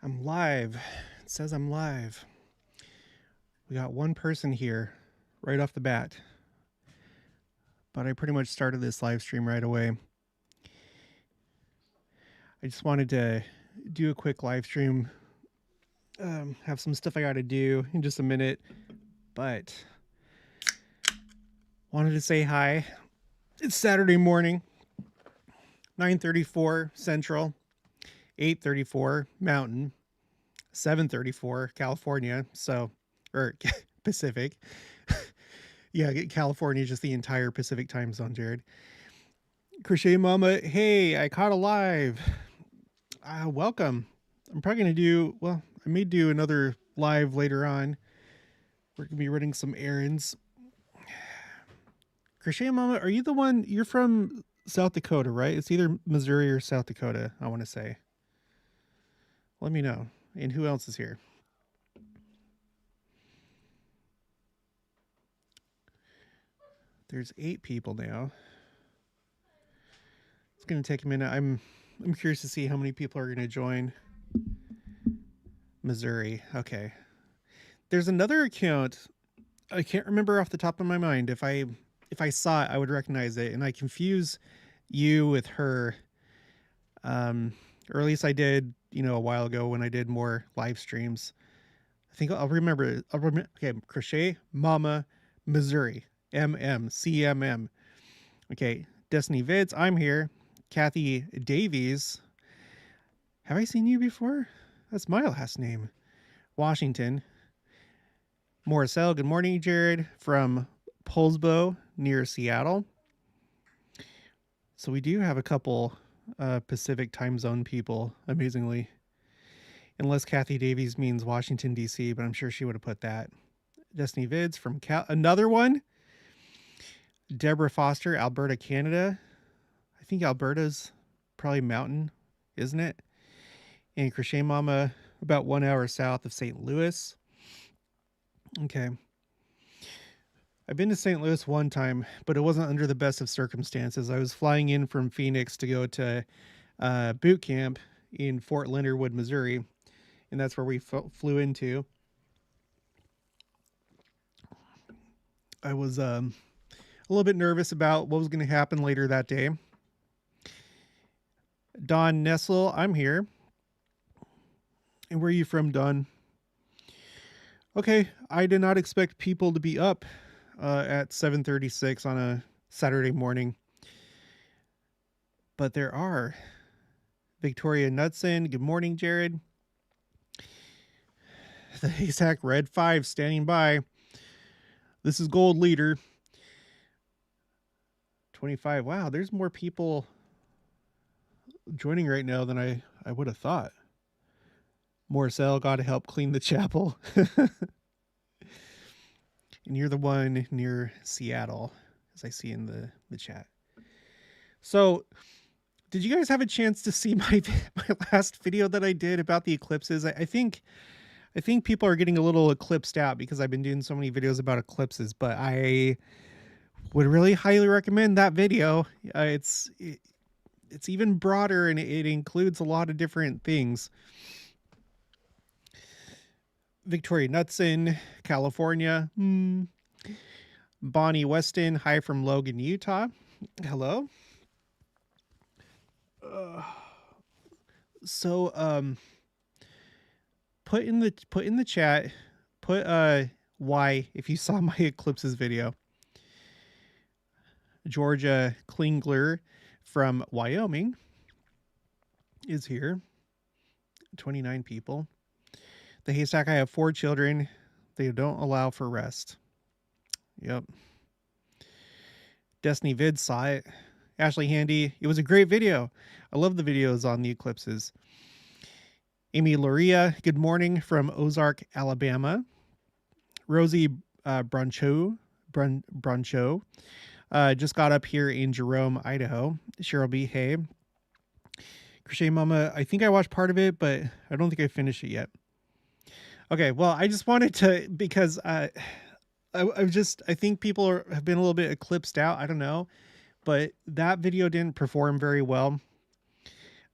I'm live. It says I'm live. We got one person here right off the bat, but I pretty much started this live stream right away. I just wanted to do a quick live stream, have some stuff I got to do in just a minute, but wanted to say hi. It's Saturday morning, 9:34 Central, 8:34 Mountain, 7:34 California, or Pacific. Yeah, California is just the entire Pacific time zone, Jared. Crochet Mama, hey, I caught a live. Welcome. I'm probably going to do, I may do another live later on. We're going to be running some errands. Crochet Mama, are you the one, you're from South Dakota, right? It's either Missouri or South Dakota, I want to say. Let me know. And who else is here? There's 8 people now. It's going to take a minute. I'm curious to see how many people are going to join. Missouri. Okay. There's another account. I can't remember off the top of my mind. If I saw it, I would recognize it. And I confuse you with her. Or at least I did, a while ago when I did more live streams. I think I'll remember. Okay. Crochet Mama, Missouri. CMM. Okay. Destiny Vids. I'm here. Kathy Davies. Have I seen you before? That's my last name. Washington. Morrisell. Good morning, Jared. From Poulsbo near Seattle. So we do have a couple Pacific time zone people, amazingly. Unless Kathy Davies means Washington, D.C., but I'm sure she would have put that. Destiny Vids from another one. Deborah Foster, Alberta, Canada. I think Alberta's probably mountain, isn't it? And Crochet Mama, about 1 hour south of St. Louis. Okay. I've been to St. Louis one time, but it wasn't under the best of circumstances. I was flying in from Phoenix to go to boot camp in Fort Leonard Wood, Missouri, and that's where we flew into. I was a little bit nervous about what was going to happen later that day. Don Nessel, I'm here. And where are you from, Don? Okay, I did not expect people to be up at 7:36 on a Saturday morning. But there are. Victoria Knudsen, good morning, Jared. The Haystack Red 5 standing by. This is Gold Leader. 25. Wow, there's more people joining right now than I would have thought. Morcell, got to help clean the chapel. And you're the one near Seattle, as I see in the chat. So, did you guys have a chance to see my last video that I did about the eclipses? I think people are getting a little eclipsed out because I've been doing so many videos about eclipses, but I would really highly recommend that video. It's even broader and it includes a lot of different things. Victoria Knudsen, California. Bonnie Weston, hi from Logan, Utah. Hello. Put in the chat, put why if you saw my eclipses video. Georgia Klingler from Wyoming is here. 29 people. The Haystack, I have 4 children. They don't allow for rest. Yep. Destiny Vid saw it. Ashley Handy, it was a great video. I love the videos on the eclipses. Amy Loria, good morning from Ozark, Alabama. Rosie Broncho just got up here in Jerome, Idaho. Cheryl B, hey. Crochet Mama, I think I watched part of it, but I don't think I finished it yet. Okay, well, I just wanted to, because I think people have been a little bit eclipsed out. I don't know, but that video didn't perform very well.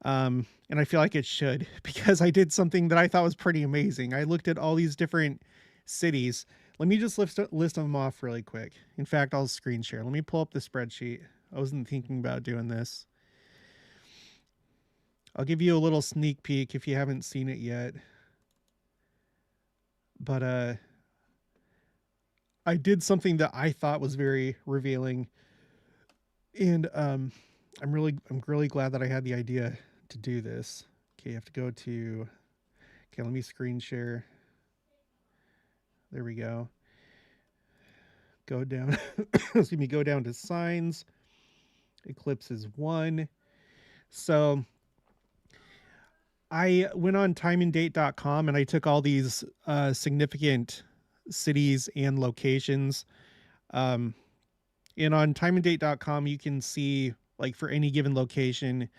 And I feel like it should, because I did something that I thought was pretty amazing. I looked at all these different cities. Let me just list them off really quick. In fact, I'll screen share. Let me pull up the spreadsheet. I wasn't thinking about doing this. I'll give you a little sneak peek if you haven't seen it yet. But I did something that I thought was very revealing, and I'm really glad that I had the idea to do this. Okay, you have to go to. Okay, let me screen share. There we go. Go down. Excuse me. Go down to signs. Eclipses 1. So I went on timeanddate.com and I took all these significant cities and locations. And on timeanddate.com, you can see, like, for any given location,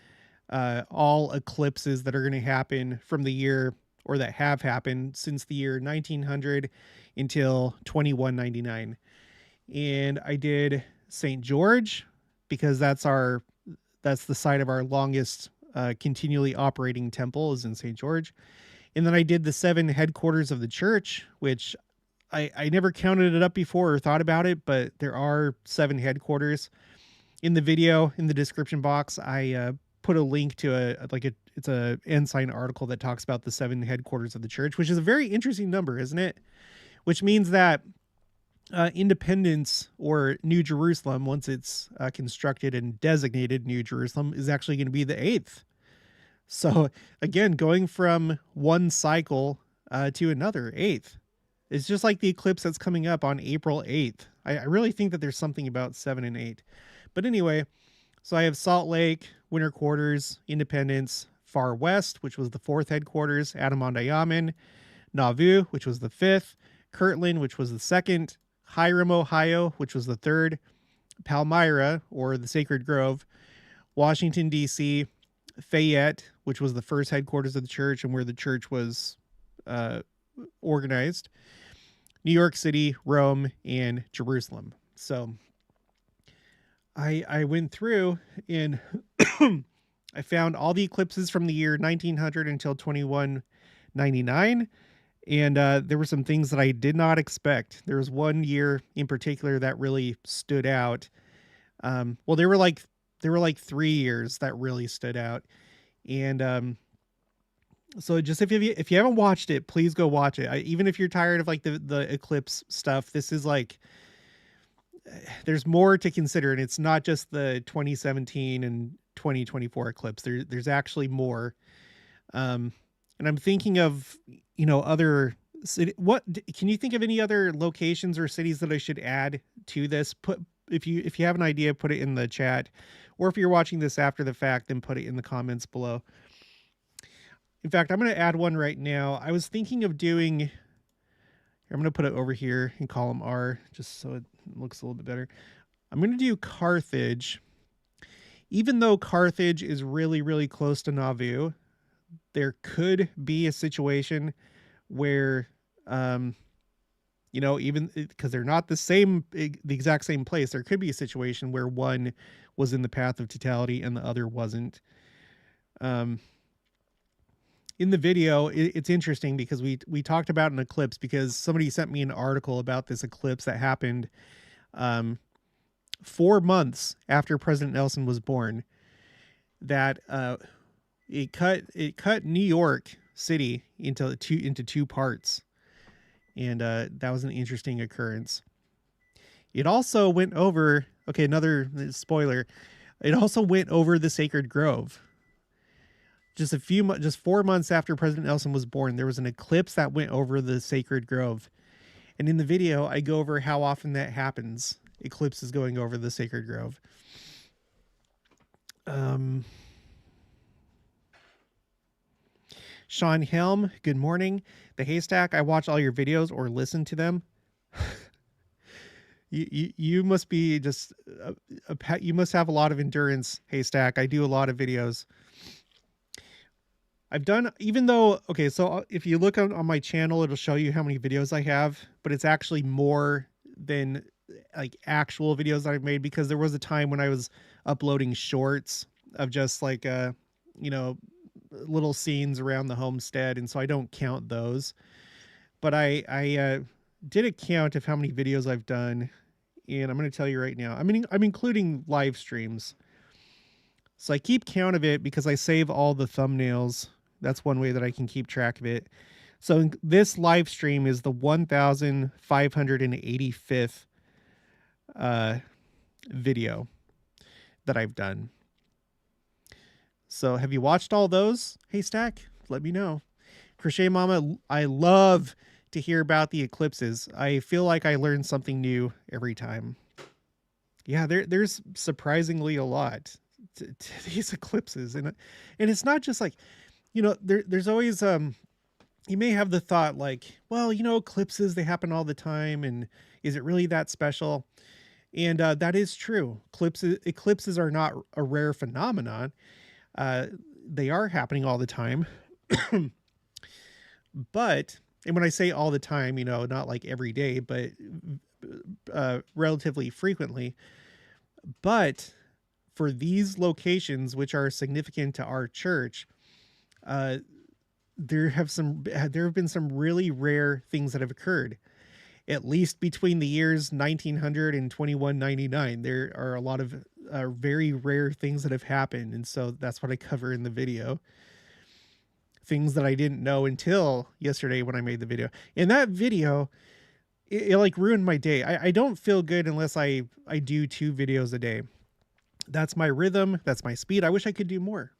all eclipses that are going to happen from the year, or that have happened since the year 1900 until 2199. And I did St. George, because that's the site of our longest continually operating temple is in St. George. And then I did the 7 headquarters of the church, which I never counted it up before or thought about it, but there are 7 headquarters. In the video, in the description box, I put a link to it's a Ensign article that talks about the 7 headquarters of the church, which is a very interesting number, isn't it? Which means that Independence, or New Jerusalem, once it's constructed and designated New Jerusalem, is actually going to be the 8th. So again, going from one cycle to another, 8th. It's just like the eclipse that's coming up on April 8th. I really think that there's something about 7 and 8. But anyway, so I have Salt Lake, Winter Quarters, Independence, Far West, which was the 4th headquarters, Adamondayaman, Nauvoo, which was the 5th, Kirtland, which was the 2nd, Hiram, Ohio, which was the 3rd, Palmyra, or the Sacred Grove, Washington, D.C., Fayette, which was the 1st headquarters of the church and where the church was organized, New York City, Rome, and Jerusalem. So I went through and I found all the eclipses from the year 1900 until 2199. And there were some things that I did not expect. There was one year in particular that really stood out. Well, there were like 3 years that really stood out. And so just if you haven't watched it, please go watch it. Even if you're tired of like the eclipse stuff, this is like, there's more to consider, and it's not just the 2017 and 2024 eclipse. There's actually more. And I'm thinking of, other city. What can you think of any other locations or cities that I should add to this? If you have an idea, put it in the chat, or if you're watching this after the fact, then put it in the comments below. In fact, I'm going to add one right now. I was thinking of doing, I'm going to put it over here in column R, just so it looks a little bit better. I'm going to do Carthage. Even though Carthage is really, really close to Nauvoo, there could be a situation where, even because they're not the exact same place, there could be a situation where one was in the path of totality and the other wasn't. In the video, it's interesting because we talked about an eclipse, because somebody sent me an article about this eclipse that happened 4 months after President Nelson was born, that it cut New York City into two parts. And that was an interesting occurrence. It also went over, okay, another spoiler, it also went over the Sacred Grove. Just 4 months after President Nelson was born, there was an eclipse that went over the Sacred Grove. And in the video, I go over how often that happens. Eclipses going over the Sacred Grove. Sean Helm, good morning. The Haystack, I watch all your videos or listen to them. You must be just, you must have a lot of endurance, Haystack. I do a lot of videos. I've done, even though, okay, so if you look on my channel, it'll show you how many videos I have, but it's actually more than like actual videos that I've made, because there was a time when I was uploading shorts of just like you know, little scenes around the homestead, and so I don't count those. But I did a count of how many videos I've done, and I'm going to tell you right now. I mean, I'm including live streams. So I keep count of it because I save all the thumbnails. That's one way that I can keep track of it. So this live stream is the 1,585th video that I've done. So have you watched all those? Hey, Stack, let me know. Crochet Mama, I love to hear about the eclipses. I feel like I learn something new every time. Yeah, there's surprisingly a lot to these eclipses, and it's not just like, you know, there's always you may have the thought like, well, you know, eclipses, they happen all the time, and is it really that special? And that is true. Eclipses are not a rare phenomenon. They are happening all the time. But, and when I say all the time, you know, not like every day, but relatively frequently. But for these locations, which are significant to our church, there have been some really rare things that have occurred. At least between the years 1900 and 2199, there are a lot of very rare things that have happened, and so that's what I cover in the video. Things that I didn't know until yesterday when I made the video. In that video, it like ruined my day. I don't feel good unless I do 2 videos a day. That's my rhythm. That's my speed. I wish I could do more.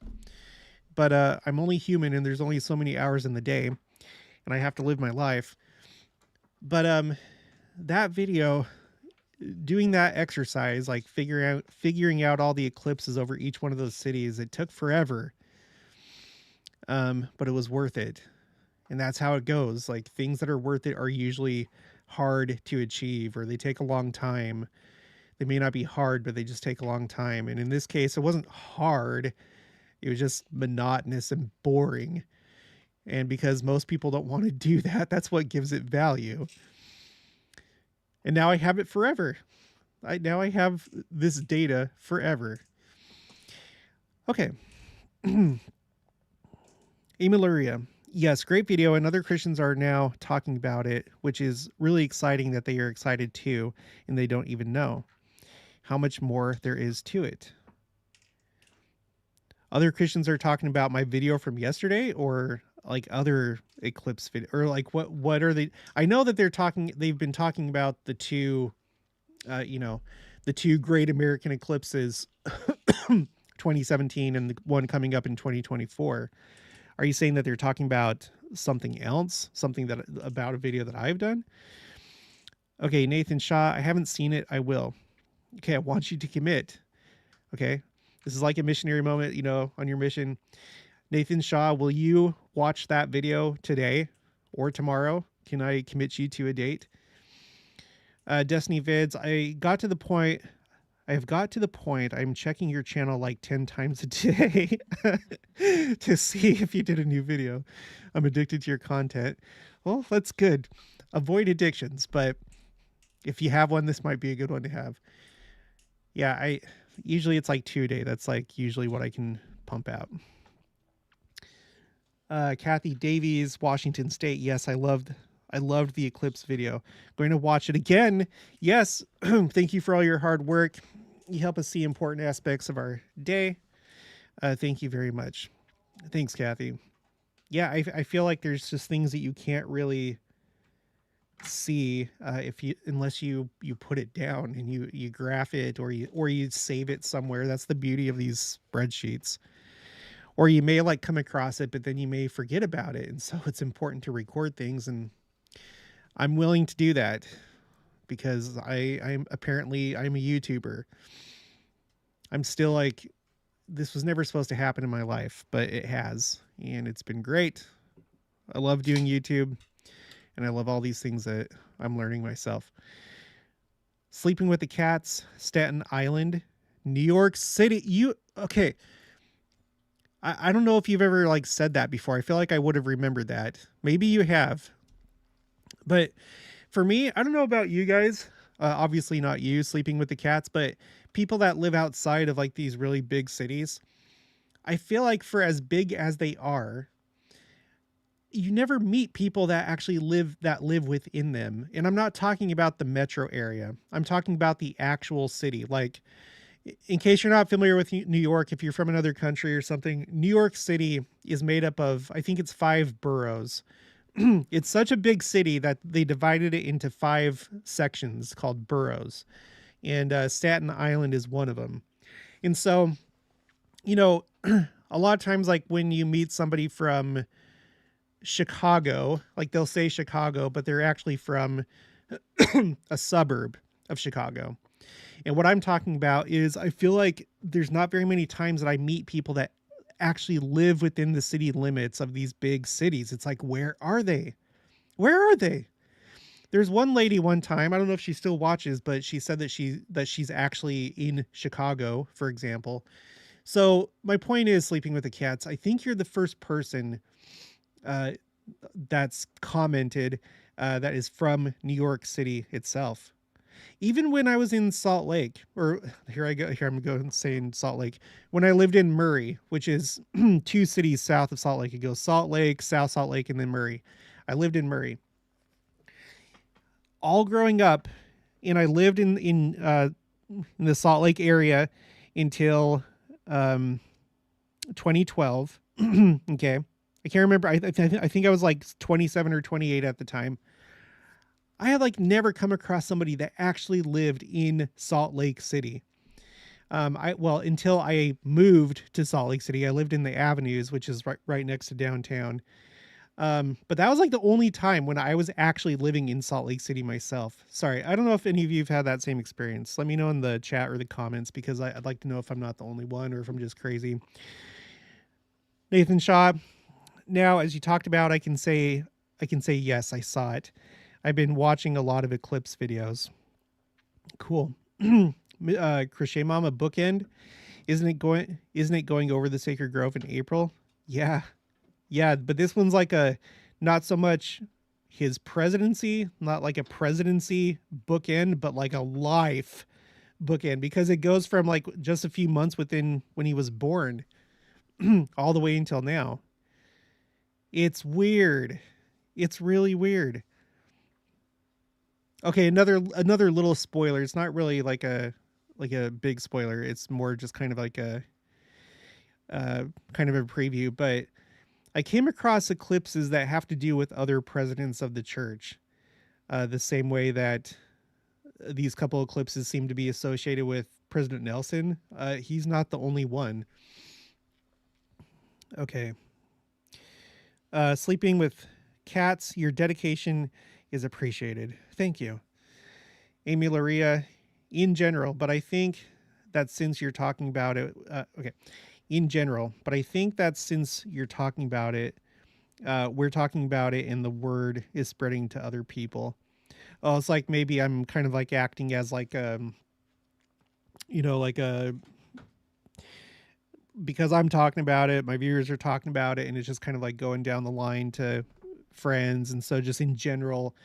But I'm only human, and there's only so many hours in the day, and I have to live my life. But that video, doing that exercise, like figuring out all the eclipses over each one of those cities, it took forever. But it was worth it. And that's how it goes. Like, things that are worth it are usually hard to achieve, or they take a long time. They may not be hard, but they just take a long time. And in this case, it wasn't hard. It was just monotonous and boring. And because most people don't want to do that, that's what gives it value. And now I have it forever. Now I have this data forever. Okay. Emiluria. Yes, great video, and other Christians are now talking about it, which is really exciting that they are excited too, and they don't even know how much more there is to it. Other Christians are talking about my video from yesterday, or like other eclipse video, or like what are they? I know that they've been talking about the two, the 2 great American eclipses, 2017 and the one coming up in 2024. Are you saying that they're talking about something else? Something about a video that I've done? Okay, Nathan Shaw, I haven't seen it. I will. Okay, I want you to commit. Okay, this is like a missionary moment, you know, on your mission. Nathan Shaw, will you watch that video today or tomorrow? Can I commit you to a date? Destiny Vids, I have got to the point I'm checking your channel like 10 times a day to see if you did a new video. I'm addicted to your content. Well, that's good. Avoid addictions, but if you have one, this might be a good one to have. Yeah, usually it's like 2 a day. That's like usually what I can pump out. Kathy Davies, Washington State. Yes, I loved the eclipse video. Going to watch it again. Yes. Thank you for all your hard work. You help us see important aspects of our day. Thank you very much. Thanks, Kathy. Yeah, I feel like there's just things that you can't really see unless you put it down and you graph it, or you save it somewhere. That's the beauty of these spreadsheets. Or you may like come across it, but then you may forget about it. And so it's important to record things, and I'm willing to do that because I'm a YouTuber. I'm still like, this was never supposed to happen in my life, but it has, and it's been great. I love doing YouTube, and I love all these things that I'm learning myself. Sleeping with the Cats, Staten Island, New York City. Okay. I don't know if you've ever like said that before. I feel like I would have remembered that. Maybe you have. But for me, I don't know about you guys. Obviously not you, Sleeping with the Cats, but people that live outside of like these really big cities. I feel like for as big as they are, you never meet people that actually live within them. And I'm not talking about the metro area. I'm talking about the actual city. Like, in case you're not familiar with New York, if you're from another country or something, New York City is made up of, I think it's 5 boroughs. It's such a big city that they divided it into 5 sections called boroughs. And Staten Island is one of them. And so, you know, a lot of times, like when you meet somebody from Chicago, like they'll say Chicago, but they're actually from a suburb of Chicago. And what I'm talking about is I feel like there's not very many times that I meet people that actually live within the city limits of these big cities. It's like, where are they? Where are they? There's one lady one time, I don't know if she still watches, but she said that she's actually in Chicago, for example. So my point is, sleeping with the cats, I think you're the first person uh, that's commented that is from New York City itself. Even when I was in Salt Lake, or here I'm going saying Salt Lake, when I lived in Murray, which is 2 cities south of Salt Lake. It goes Salt Lake, South Salt Lake, and then Murray. I lived in Murray all growing up, and I lived in the Salt Lake area until 2012. Okay, I can't remember. I think I was like 27 or 28 at the time. I had like never come across somebody that actually lived in Salt Lake City. Until I moved to Salt Lake City, I lived in the Avenues, which is right next to downtown. But that was like the only time when I was actually living in Salt Lake City myself. Sorry, I don't know if any of you have had that same experience. Let me know in the chat or the comments, because I'd like to know if I'm not the only one or if I'm just crazy. Nathan Shaw. Now, as you talked about, I can say yes, I saw it. I've been watching a lot of Eclipse videos. Cool. Crochet Mama bookend. Isn't it going over the Sacred Grove in April? Yeah. Yeah, but this one's like a not so much his presidency, not like a presidency bookend, but like a life bookend, because it goes from like just a few months within when he was born all the way until now. It's weird. It's really weird. Okay, another little spoiler. It's not really like a big spoiler. It's more just kind of like a kind of a preview, but I came across eclipses that have to do with other presidents of the church, the same way that these couple eclipses seem to be associated with President Nelson. He's not the only one. Okay. Sleeping with cats, your dedication is appreciated. Thank you. Amy Laria, in general, but I think that since you're talking about it, okay. In general, but I think that since you're talking about it, we're talking about it and the word is spreading to other people. Oh, it's like maybe I'm kind of like acting as like like because I'm talking about it, my viewers are talking about it, and it's just kind of like going down the line to friends. And so just in general,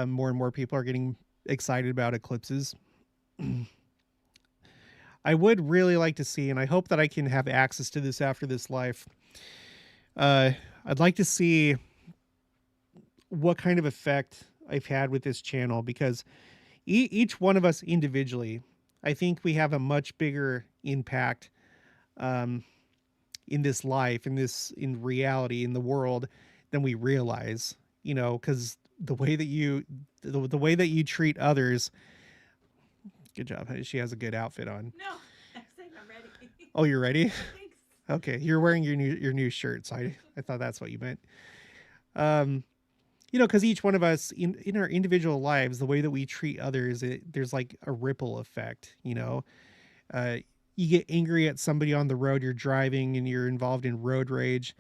more and more people are getting excited about eclipses. I would really like to see, and I hope that I can have access to this after this life. I'd like to see what kind of effect I've had with this channel, because each one of us individually, I think we have a much bigger impact in this life, in reality, in the world, than we realize. Because the way that you treat others. Good job. She has a good outfit on. No, I'm saying I'm ready. Oh, you're ready? Thanks. Okay, you're wearing your new shirt, so I thought that's what you meant. Because each one of us in our individual lives, the way that we treat others, there's like a ripple effect. You get angry at somebody on the road, you're driving, and you're involved in road rage.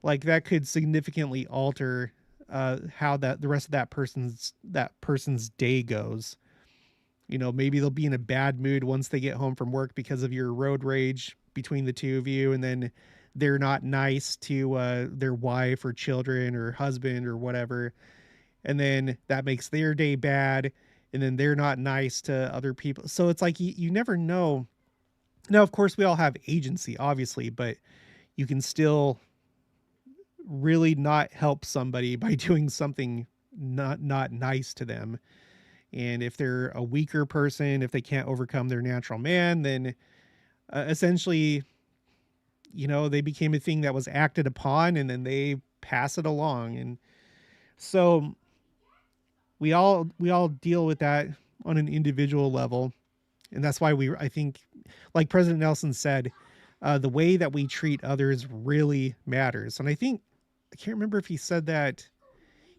Like that could significantly alter how the rest of that person's day goes. Maybe they'll be in a bad mood once they get home from work because of your road rage between the two of you, and then they're not nice to their wife or children or husband or whatever, and then that makes their day bad, and then they're not nice to other people. So it's like you never know Now, of course, we all have agency, obviously, but you can still really not help somebody by doing something not nice to them. And if they're a weaker person, if they can't overcome their natural man, then essentially, they became a thing that was acted upon, and then they pass it along. And so we all deal with that on an individual level. And that's why I think, like President Nelson said, the way that we treat others really matters. And I can't remember if he said that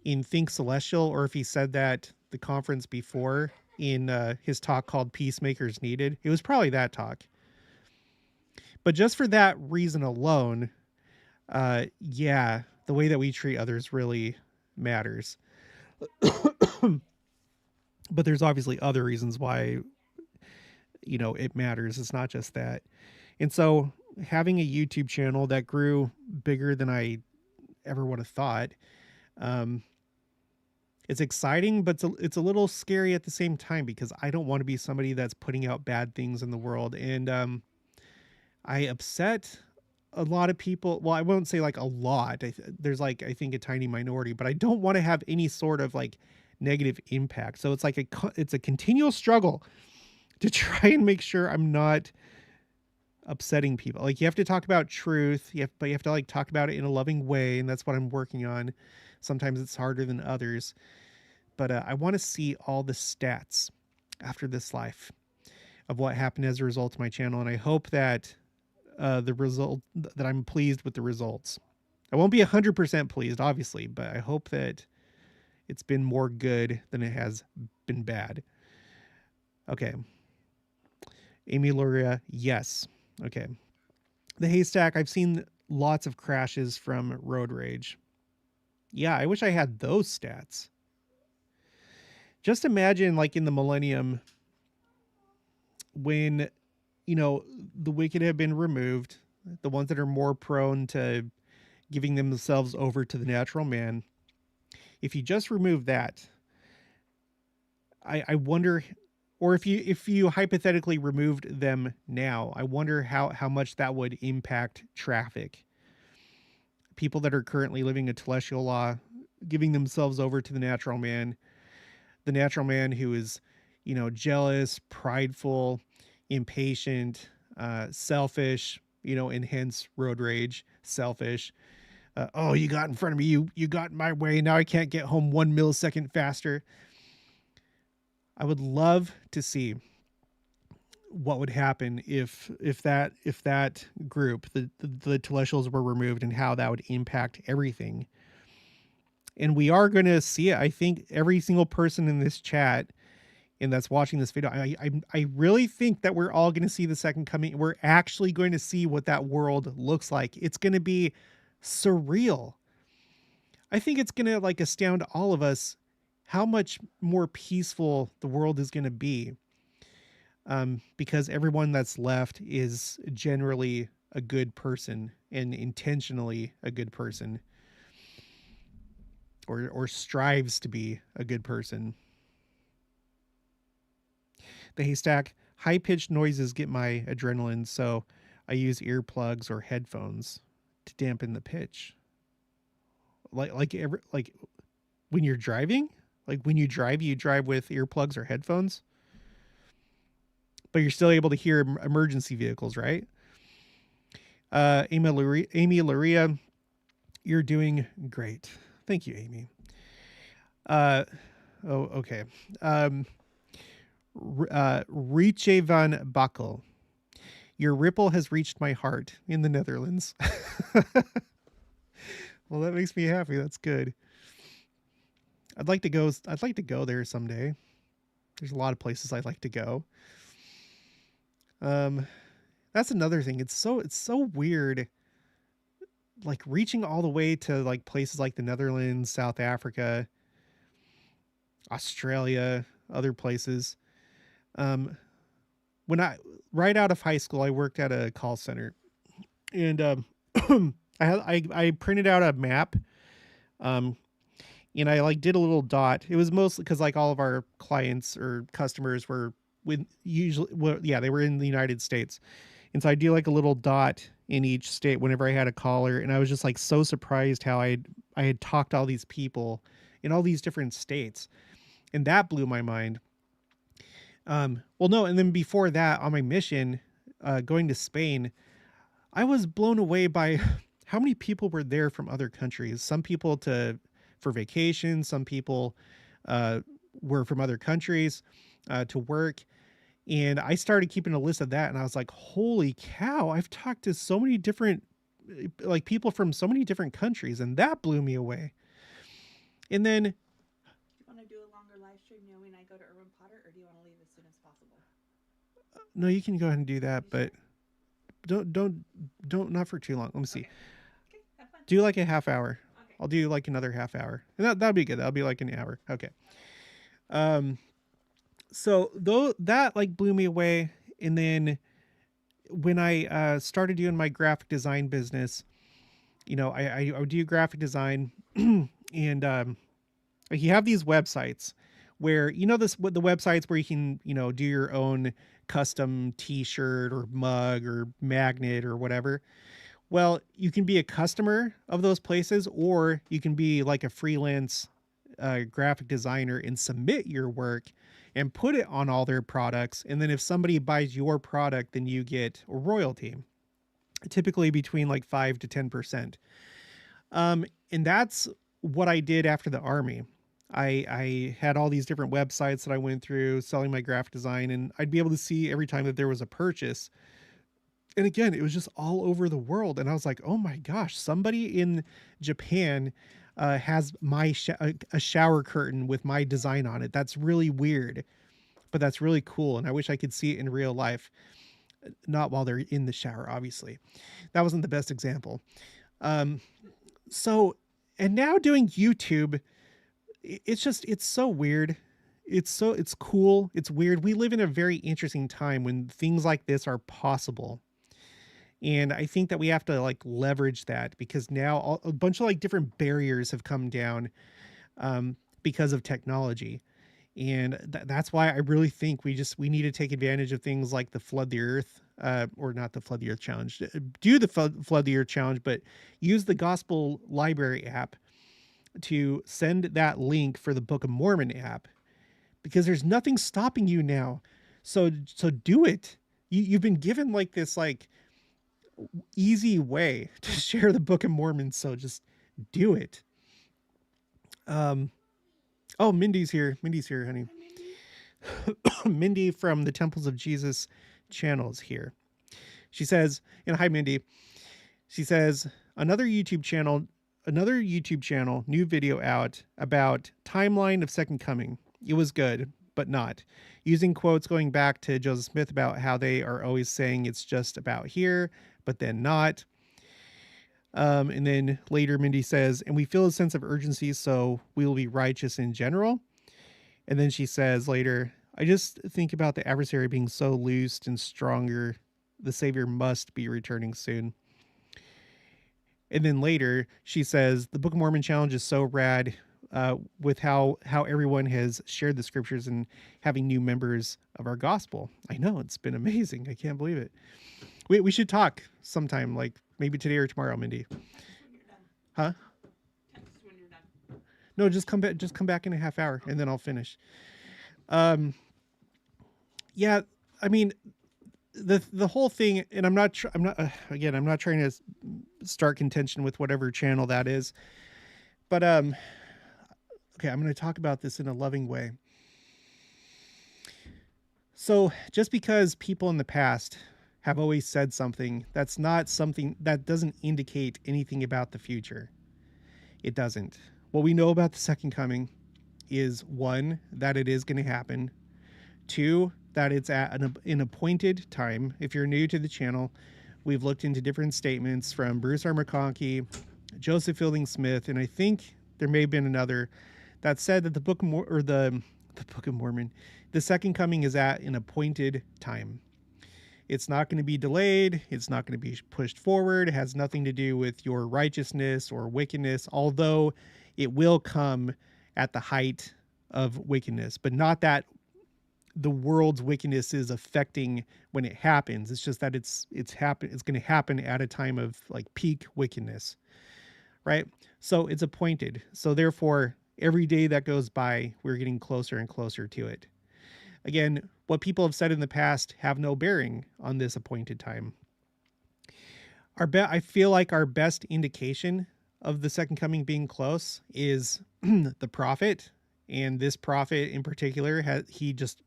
in Think Celestial or if he said that the conference before in his talk called Peacemakers Needed. It was probably that talk. But just for that reason alone, yeah, the way that we treat others really matters. But there's obviously other reasons why, it matters. It's not just that. And so having a YouTube channel that grew bigger than I ever would have thought, um, it's exciting, but it's a little scary at the same time because I don't want to be somebody that's putting out bad things in the world. And I upset a lot of people. Well, I won't say like a lot. There's like, I think, a tiny minority, but I don't want to have any sort of like negative impact. So it's like it's a continual struggle to try and make sure I'm not upsetting people. Like, you have to talk about truth, but you have to like talk about it in a loving way, and that's what I'm working on. Sometimes it's harder than others, but I want to see all the stats after this life of what happened as a result of my channel, and I hope that that I'm pleased with the results. I won't be 100% pleased, obviously, but I hope that it's been more good than it has been bad. Okay. Amy Luria, yes. Okay. The haystack, I've seen lots of crashes from road rage. Yeah, I wish I had those stats. Just imagine, like, in the millennium when, the wicked have been removed, the ones that are more prone to giving themselves over to the natural man. If you just remove that, I wonder, or if you hypothetically removed them now, I wonder how much that would impact traffic. People that are currently living a telestial law, giving themselves over to the natural man who is, jealous, prideful, impatient, selfish, and hence road rage, selfish. Oh, you got in front of me. You got in my way. Now I can't get home 1 millisecond faster. I would love to see what would happen if that group, the telestials, were removed, and how that would impact everything. And we are going to see it. I think every single person in this chat and that's watching this video, I really think that we're all going to see the second coming. We're actually going to see what that world looks like. It's going to be surreal. I think it's going to like astound all of us how much more peaceful the world is going to be. Because everyone that's left is generally a good person and intentionally a good person, or strives to be a good person. The haystack, high pitched noises get my adrenaline, so I use earplugs or headphones to dampen the pitch. Like when you're driving, like when you drive with earplugs or headphones, but you're still able to hear emergency vehicles, right? Amy Luria, you're doing great. Thank you, Amy. Okay. Riche van Bakkel. Your ripple has reached my heart in the Netherlands. Well, that makes me happy. That's good. I'd like to go there someday. There's a lot of places I'd like to go. That's another thing. It's so weird, like reaching all the way to like places like the Netherlands, South Africa, Australia, other places. When right out of high school, I worked at a call center, and I printed out a map, and I like did a little dot. It was mostly because like all of our clients or customers were they were in the United States, And so I do like a little dot in each state whenever I had a caller. And I was just like so surprised how I had talked to all these people in all these different states. And that blew my mind. Well, no, and then before that, on my mission, going to Spain, I was blown away by how many people were there from other countries. Some people for vacation, some people were from other countries to work. And I started keeping a list of that, and I was like, holy cow, I've talked to so many different like people from so many different countries, and that blew me away. And then Do you want to do a longer live stream knowing I go to Urban Potter, or do you want to leave as soon as possible? no, you can go ahead and do that, You but sure? don't not for too long. Let me see. Okay, have fun. Do like a half hour. Okay. I'll do like another half hour. And that'll be good. That'll be like an hour. Okay. So though that like blew me away, and then when I started doing my graphic design business, you know, I would do graphic design, and you have these websites where you know this the websites where you can do your own custom T-shirt or mug or magnet or whatever. Well, you can be a customer of those places, or you can be like a freelance graphic designer and submit your work and put it on all their products. And then if somebody buys your product, then you get a royalty, typically between like 5 to 10%. And that's what I did after the army. I had all these different websites that I went through selling my graphic design, and I'd be able to see every time that there was a purchase. And again, it was just all over the world. And I was like, oh my gosh, somebody in Japan has a shower curtain with my design on it. That's really weird, but that's really cool. And I wish I could see it in real life. Not while they're in the shower, obviously. That wasn't the best example. Um, so, and now doing YouTube, it's so weird. It's cool. It's weird. We live in a very interesting time when things like this are possible. And I think that we have to like leverage that, because now a bunch of like different barriers have come down because of technology. And that's why I really think we need to take advantage of things like the Flood the Earth, or not the Flood the Earth challenge. Do the Flood the Earth challenge, but use the Gospel Library app to send that link for the Book of Mormon app, because there's nothing stopping you now. So do it. You've been given like this like easy way to share the Book of Mormon, so just do it. Oh, Mindy's here, honey. Mindy from the Temples of Jesus channel is here. She says, and hi Mindy. She says, another YouTube channel, new video out about timeline of second coming. It was good, but not. Using quotes going back to Joseph Smith about how they are always saying it's just about here, but then not. And then later Mindy says, and we feel a sense of urgency, so we will be righteous in general. And then she says later, I just think about the adversary being so loosed and stronger. The Savior must be returning soon. And then later she says, the Book of Mormon challenge is so rad, with how everyone has shared the scriptures and having new members of our gospel. I know, it's been amazing. I can't believe it. We should talk sometime, like maybe today or tomorrow, Mindy. Text when you're done. Huh? Text when you're done. No, just come back in a half hour and then I'll finish. Yeah, I mean, the whole thing, and I'm not trying to start contention with whatever channel that is, but okay, I'm going to talk about this in a loving way. So just because people in the past have always said something, that's not something that doesn't indicate anything about the future. It doesn't. What we know about the second coming is, one, that it is going to happen. Two, that it's at an appointed time. If you're new to the channel, we've looked into different statements from Bruce R. McConkie, Joseph Fielding Smith, and I think there may have been another that said that the Book of Mormon, the second coming is at an appointed time. It's not going to be delayed. It's not going to be pushed forward. It has nothing to do with your righteousness or wickedness, although it will come at the height of wickedness, but not that the world's wickedness is affecting when it happens. It's just that it's going to happen at a time of like peak wickedness, right? So it's appointed. So therefore, every day that goes by, we're getting closer and closer to it. Again, what people have said in the past have no bearing on this appointed time. I feel like our best indication of the second coming being close is the prophet, and this prophet in particular he just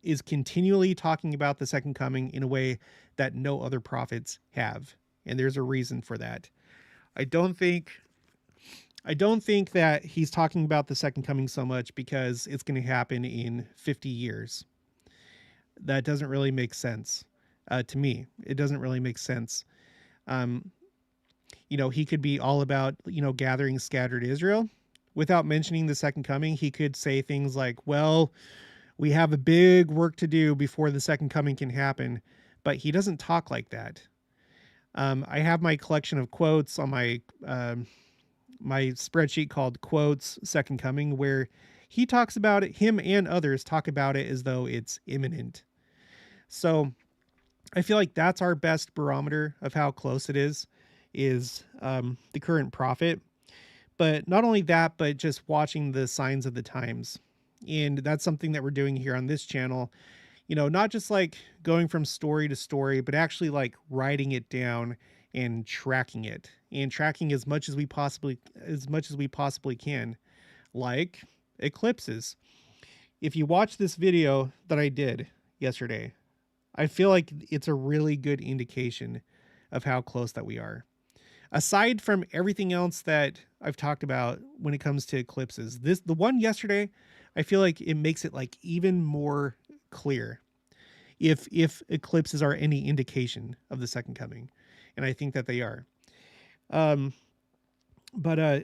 is continually talking about the second coming in a way that no other prophets have, and there's a reason for that. I don't think I don't think that he's talking about the second coming so much because it's going to happen in 50 years. That doesn't really make sense to me. It doesn't really make sense. Um, he could be all about, gathering scattered Israel without mentioning the second coming. He could say things like, well, we have a big work to do before the second coming can happen. But he doesn't talk like that. I have my collection of quotes on my spreadsheet called Quotes Second Coming, where he talks about it, him and others talk about it as though it's imminent. So I feel like that's our best barometer of how close it is the current prophet. But not only that, but just watching the signs of the times. And that's something that we're doing here on this channel. Not just like going from story to story, but actually like writing it down and tracking it and tracking as much as we possibly can, like eclipses. If you watch this video that I did yesterday, I feel like it's a really good indication of how close that we are. Aside from everything else that I've talked about when it comes to eclipses, the one yesterday, I feel like it makes it like even more clear if eclipses are any indication of the second coming, and I think that they are. But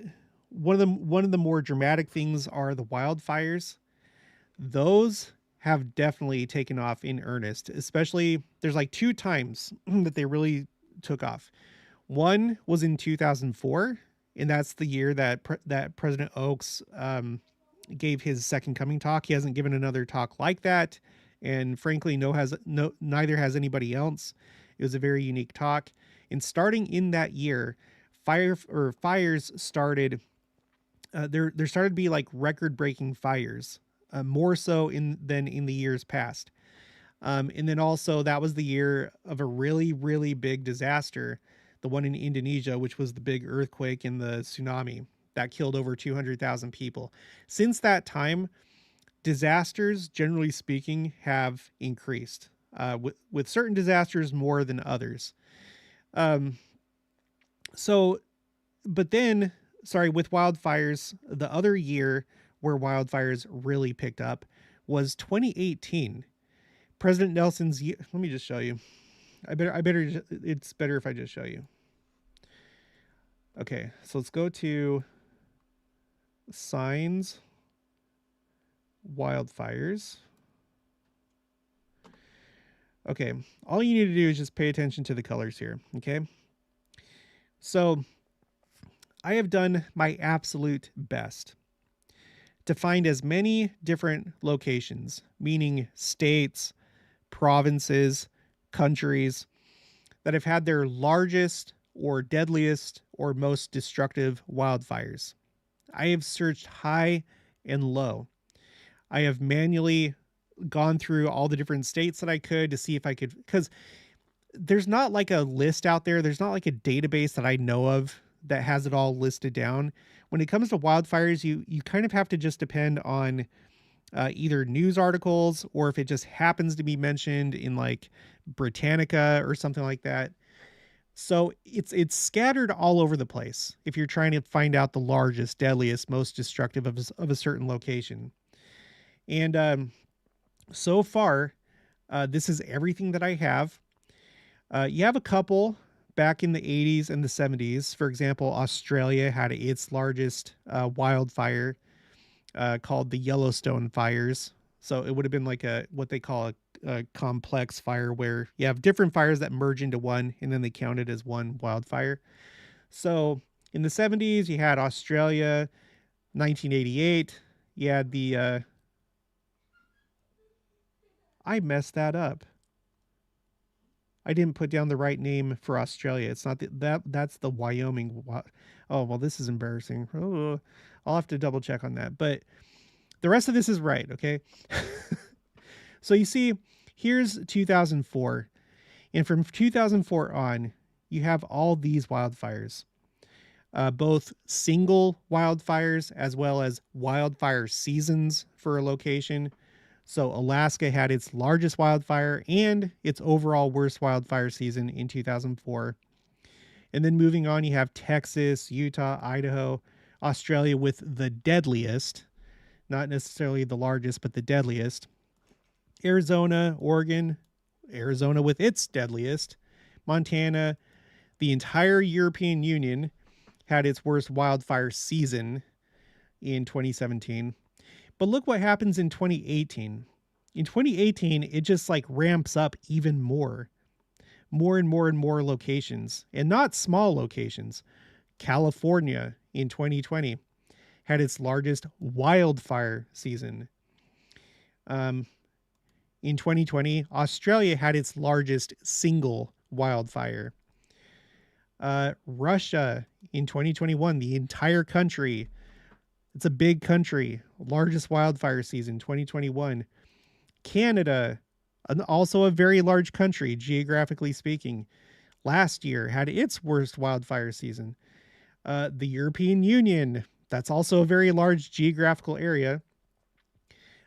one of the more dramatic things are the wildfires. Those have definitely taken off in earnest. Especially, there's like two times that they really took off. One was in 2004, and that's the year that President Oaks gave his second coming talk. He hasn't given another talk like that, and frankly, neither has anybody else. It was a very unique talk. And starting in that year, fires started. There started to be like record-breaking fires, more so than in the years past. And then also that was the year of a really, really big disaster, the one in Indonesia, which was the big earthquake and the tsunami that killed over 200,000 people. Since that time, disasters, generally speaking, have increased, with certain disasters more than others. So, but then, sorry, with wildfires, the other year where wildfires really picked up was 2018. President Nelson's year. Let me just show you. It's better if I just show you. Okay, so let's go to signs, wildfires. Okay, all you need to do is just pay attention to the colors here, okay? So I have done my absolute best to find as many different locations, meaning states, provinces, countries, that have had their largest or deadliest or most destructive wildfires. I have searched high and low. I have manually gone through all the different states that I could to see if I could, because there's not like a list out there. There's not like a database that I know of that has it all listed down. When it comes to wildfires, you kind of have to just depend on either news articles, or if it just happens to be mentioned in like Britannica or something like that. So it's scattered all over the place if you're trying to find out the largest, deadliest, most destructive of a certain location. And so far, this is everything that I have. You have a couple back in the 80s and the 70s. For example, Australia had its largest wildfire called the Yellowstone fires. So it would have been like what they call a complex fire, where you have different fires that merge into one, and then they count it as one wildfire. So in the 70s, you had Australia. 1988, you had the I messed that up. I didn't put down the right name for Australia. It's not that's the Wyoming. Oh, well, this is embarrassing. Oh, I'll have to double check on that. But the rest of this is right, okay? So you see, here's 2004. And from 2004 on, you have all these wildfires. Both single wildfires as well as wildfire seasons for a location. So Alaska had its largest wildfire and its overall worst wildfire season in 2004. And then moving on, you have Texas, Utah, Idaho, Australia with the deadliest, not necessarily the largest, but the deadliest. Arizona, Oregon, Arizona with its deadliest. Montana, the entire European Union had its worst wildfire season in 2017. But look what happens in 2018. In 2018, it just like ramps up even more. More and more and more locations, and not small locations. California in 2020 had its largest wildfire season. In 2020, Australia had its largest single wildfire. Russia in 2021, the entire country, it's a big country, largest wildfire season, 2021. Canada, also a very large country, geographically speaking, last year had its worst wildfire season. The European Union, that's also a very large geographical area.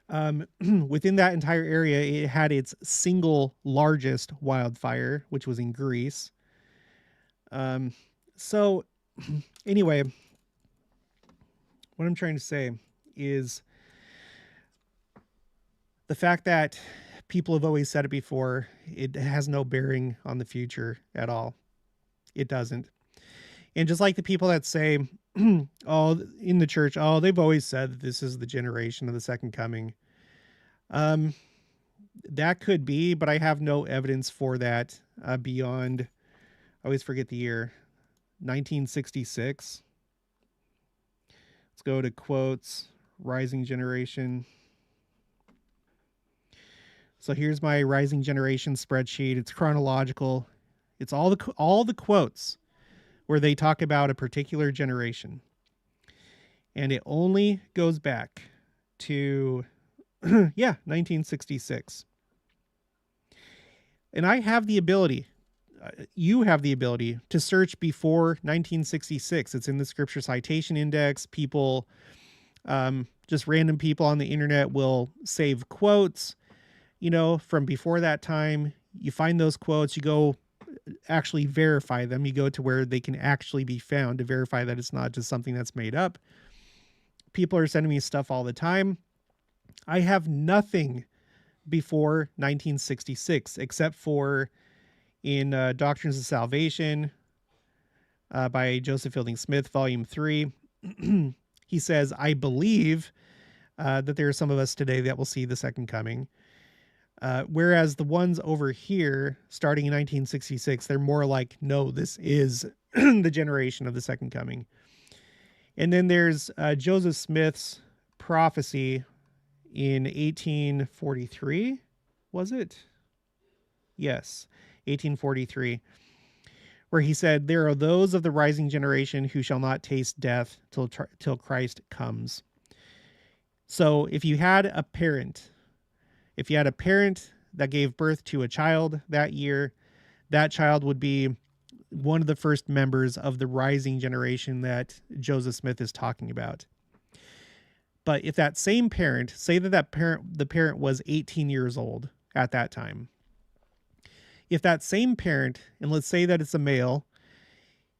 Within that entire area, it had its single largest wildfire, which was in Greece. So anyway, what I'm trying to say is the fact that people have always said it before, it has no bearing on the future at all. It doesn't. And just like the people that say, oh, in the church, oh, they've always said that this is the generation of the second coming. That could be, but I have no evidence for that beyond, I always forget the year, 1966. Let's go to quotes, rising generation. So here's my rising generation spreadsheet. It's chronological. It's all the quotes where they talk about a particular generation. And it only goes back to 1966. And I have the ability, you have the ability to search before 1966. It's in the scripture citation index. People, just random people on the internet will save quotes, from before that time. You find those quotes, you go actually verify them. You go to where they can actually be found to verify that it's not just something that's made up. People are sending me stuff all the time. I have nothing before 1966 except for in Doctrines of Salvation by Joseph Fielding Smith, Volume 3. He says, I believe that there are some of us today that will see the second coming. Whereas the ones over here, starting in 1966, they're more like, no, this is the generation of the second coming. And then there's Joseph Smith's prophecy in 1843, was it? Yes, 1843, where he said, there are those of the rising generation who shall not taste death till Christ comes. So if you had a parent that gave birth to a child that year, that child would be one of the first members of the rising generation that Joseph Smith is talking about. But if that same parent, say that the parent was 18 years old at that time, if that same parent, and let's say that it's a male,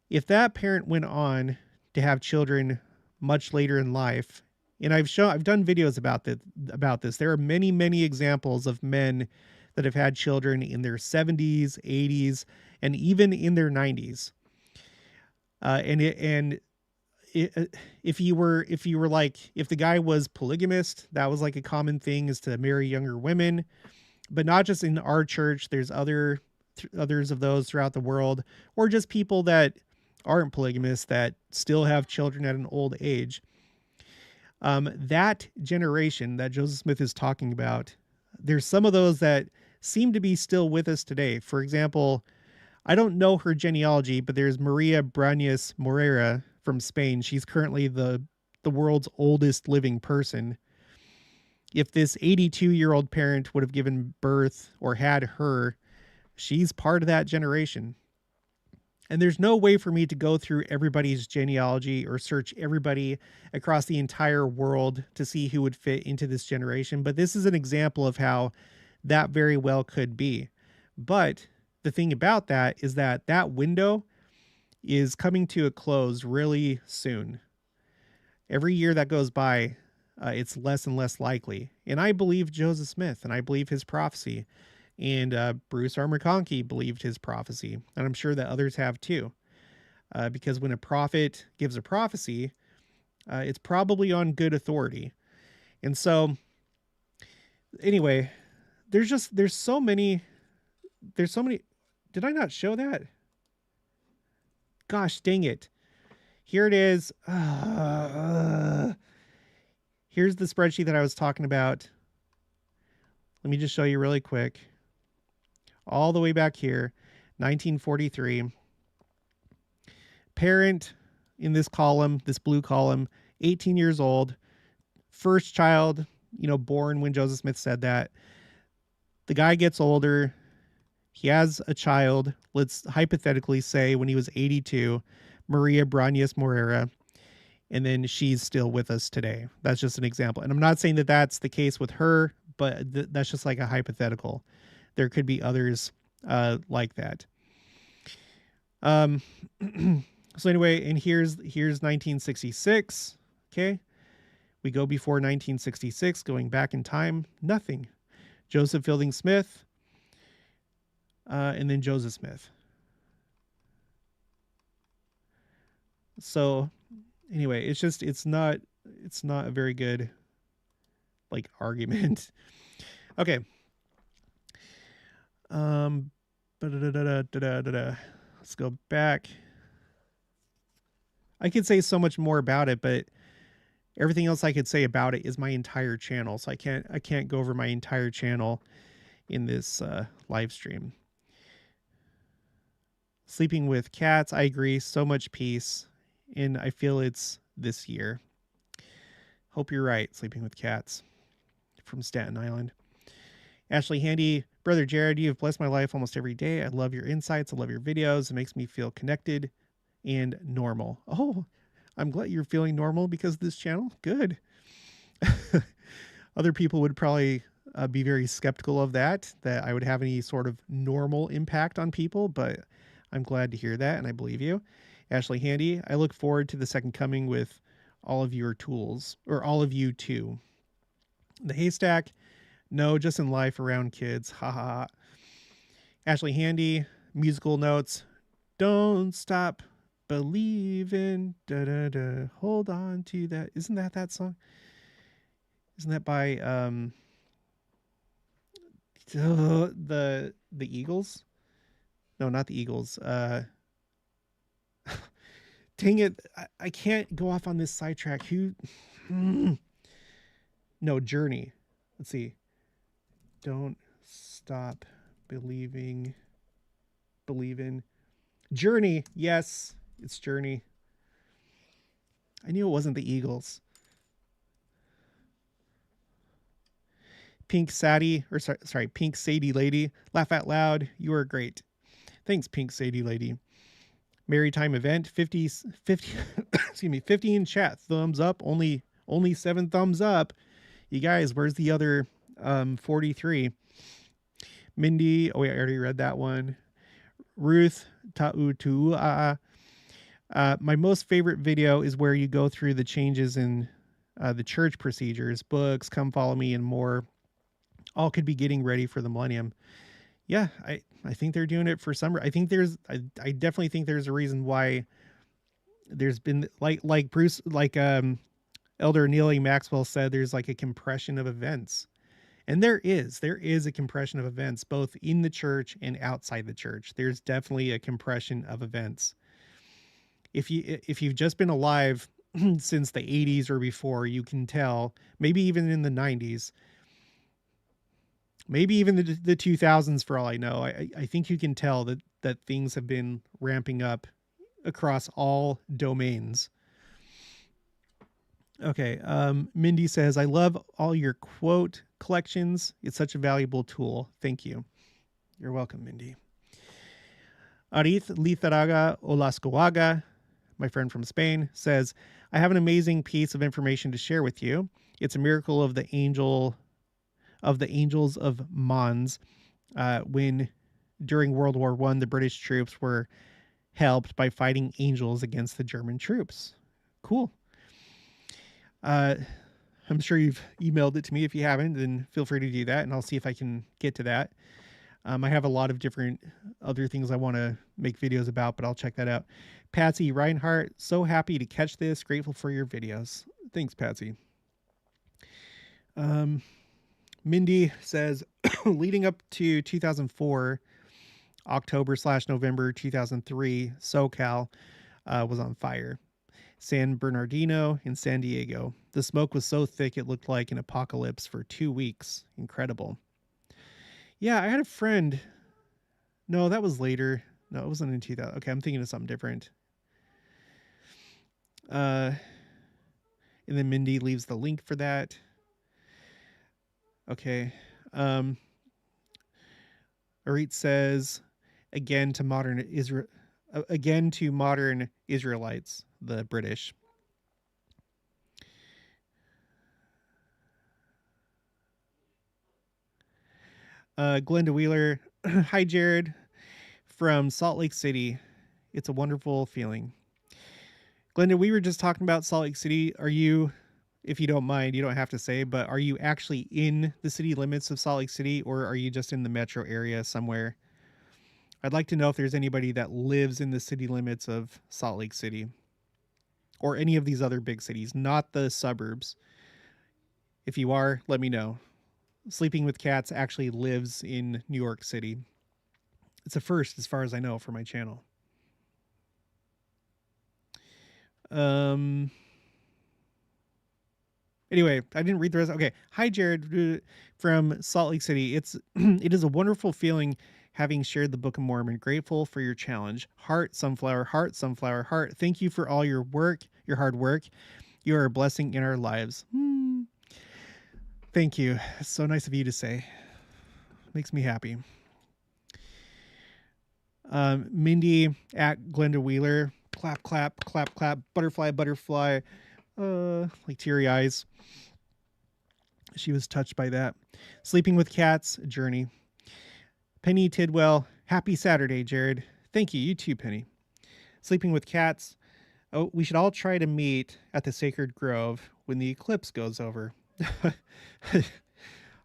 if that parent went on to have children much later in life, and I've done videos about this. There are many, many examples of men that have had children in their 70s, 80s, and even in their 90s. If the guy was polygamist, that was like a common thing, is to marry younger women, but not just in our church. There's others of those throughout the world, or just people that aren't polygamous that still have children at an old age. That generation that Joseph Smith is talking about, there's some of those that seem to be still with us today. For example, I don't know her genealogy, but there's Maria Brañas Morera from Spain. She's currently the world's oldest living person. If this 82-year-old parent would have given birth or had her, she's part of that generation. And there's no way for me to go through everybody's genealogy or search everybody across the entire world to see who would fit into this generation. But this is an example of how that very well could be. But the thing about that is that that window is coming to a close really soon. Every year that goes by, it's less and less likely. And I believe Joseph Smith, and I believe his prophecy. And Bruce R. McConkie believed his prophecy. And I'm sure that others have too. Because when a prophet gives a prophecy, it's probably on good authority. And so, anyway, there's so many. Did I not show that? Gosh dang it. Here it is. Here's the spreadsheet that I was talking about. Let me just show you really quick. All the way back here, 1943. Parent in this column, this blue column, 18 years old. First child, born when Joseph Smith said that. The guy gets older. He has a child, let's hypothetically say when he was 82, Maria Brañas Morera, and then she's still with us today. That's just an example. And I'm not saying that that's the case with her, but that's just like a hypothetical. There could be others like that. So anyway, and here's 1966. Okay. We go before 1966, going back in time, nothing. Joseph Fielding Smith, and then Joseph Smith. So anyway, it's not a very good argument. Okay. Let's go back. I could say so much more about it, but everything else I could say about it is my entire channel. So I can't go over my entire channel in this live stream. Sleeping with cats, I agree. So much peace. And I feel it's this year. Hope you're right. Sleeping with cats from Staten Island. Ashley Handy, Brother Jared, you have blessed my life almost every day. I love your insights. I love your videos. It makes me feel connected and normal. Oh, I'm glad you're feeling normal because of this channel. Good. Other people would probably be very skeptical of that I would have any sort of normal impact on people, but I'm glad to hear that, and I believe you. Ashley Handy, I look forward to the second coming with all of your tools, or all of you too. The haystack, no, just in life around kids. Ha ha ha. Ashley Handy, musical notes. Don't stop believing. Da da da. Hold on to that. Isn't that song? Isn't that by the Eagles? No, not the Eagles. Dang it. I can't go off on this sidetrack. No, Journey. Let's see. Don't stop believing. Journey. Yes, it's Journey. I knew it wasn't the Eagles. Pink Sadie, or sorry, Pink Sadie Lady. Laugh out loud. You are great. Thanks, Pink Sadie Lady. Maritime event, 50, excuse me, 50 in chat. Thumbs up. Only 7 thumbs up. You guys, where's the other 43? Mindy, oh wait, I already read that one. Ruth, Ta'utu'a. My most favorite video is where you go through the changes in the church procedures, books, come follow me, and more. All could be getting ready for the millennium. Yeah, I think they're doing it for summer. I definitely think there's a reason why there's been like Bruce, Elder Neely Maxwell said, there's like a compression of events. And there is a compression of events, both in the church and outside the church. There's definitely a compression of events. If you've just been alive since the 80s or before, you can tell, maybe even in the 90s, maybe even the 2000s for all I know. I think you can tell that things have been ramping up across all domains. Okay. Mindy says, I love all your quote collections. It's such a valuable tool. Thank you. You're welcome, Mindy. Arith Litharaga Olascoaga, my friend from Spain, says, I have an amazing piece of information to share with you. It's a miracle of the angels of Mons, when during World War I, the British troops were helped by fighting angels against the German troops. Cool. I'm sure you've emailed it to me. If you haven't, then feel free to do that, and I'll see if I can get to that. I have a lot of different other things I want to make videos about, but I'll check that out. Patsy Reinhardt, so happy to catch this. Grateful for your videos. Thanks, Patsy. Mindy says, leading up to 2004, October/November 2003, SoCal was on fire. San Bernardino and San Diego. The smoke was so thick it looked like an apocalypse for 2 weeks. Incredible. Yeah, I had a friend. No, that was later. No, it wasn't in 2000. Okay, I'm thinking of something different. And then Mindy leaves the link for that. Okay. Arit says, again to modern Israelites, the British. Glenda Wheeler, hi Jared, from Salt Lake City. It's a wonderful feeling. Glenda, we were just talking about Salt Lake City. Are you, if you don't mind, you don't have to say, but are you actually in the city limits of Salt Lake City, or are you just in the metro area somewhere? I'd like to know if there's anybody that lives in the city limits of Salt Lake City or any of these other big cities, not the suburbs. If you are, let me know. Sleeping with Cats actually lives in New York City. It's a first as far as I know for my channel. Anyway, I didn't read the rest. Okay. Hi, Jared from Salt Lake City. It is a wonderful feeling having shared the Book of Mormon. Grateful for your challenge. Heart, sunflower, heart, sunflower, heart. Thank you for all your work, your hard work. You are a blessing in our lives. Thank you. It's so nice of you to say. Makes me happy. Mindy at Glenda Wheeler. Clap, clap, clap, clap. Butterfly, butterfly. Like teary eyes. She was touched by that. Sleeping with Cats, journey. Penny Tidwell. Happy Saturday, Jared. Thank you. You too, Penny. Sleeping with Cats. Oh, we should all try to meet at the Sacred Grove when the eclipse goes over.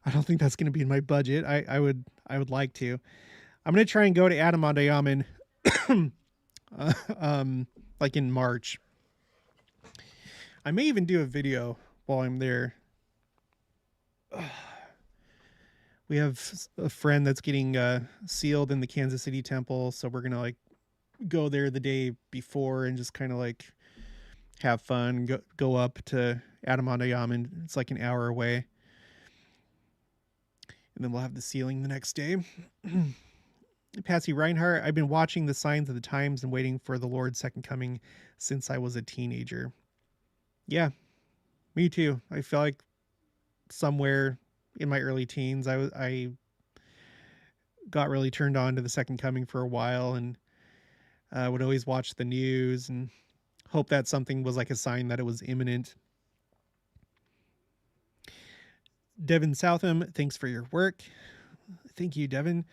I don't think that's going to be in my budget. I would like to. I'm going to try and go to Adamandayaman like in March. I may even do a video while I'm there. We have a friend that's getting sealed in the Kansas City temple, so we're going to like go there the day before and just kind of like have fun, go up to Adamandayaman. It's like an hour away. And then we'll have the sealing the next day. Patsy Reinhardt, I've been watching the signs of the times and waiting for the Lord's second coming since I was a teenager. Yeah, me too. I feel like somewhere in my early teens, I got really turned on to the second coming for a while, and would always watch the news and hope that something was like a sign that it was imminent. Devin Southam, thanks for your work. Thank you, Devin.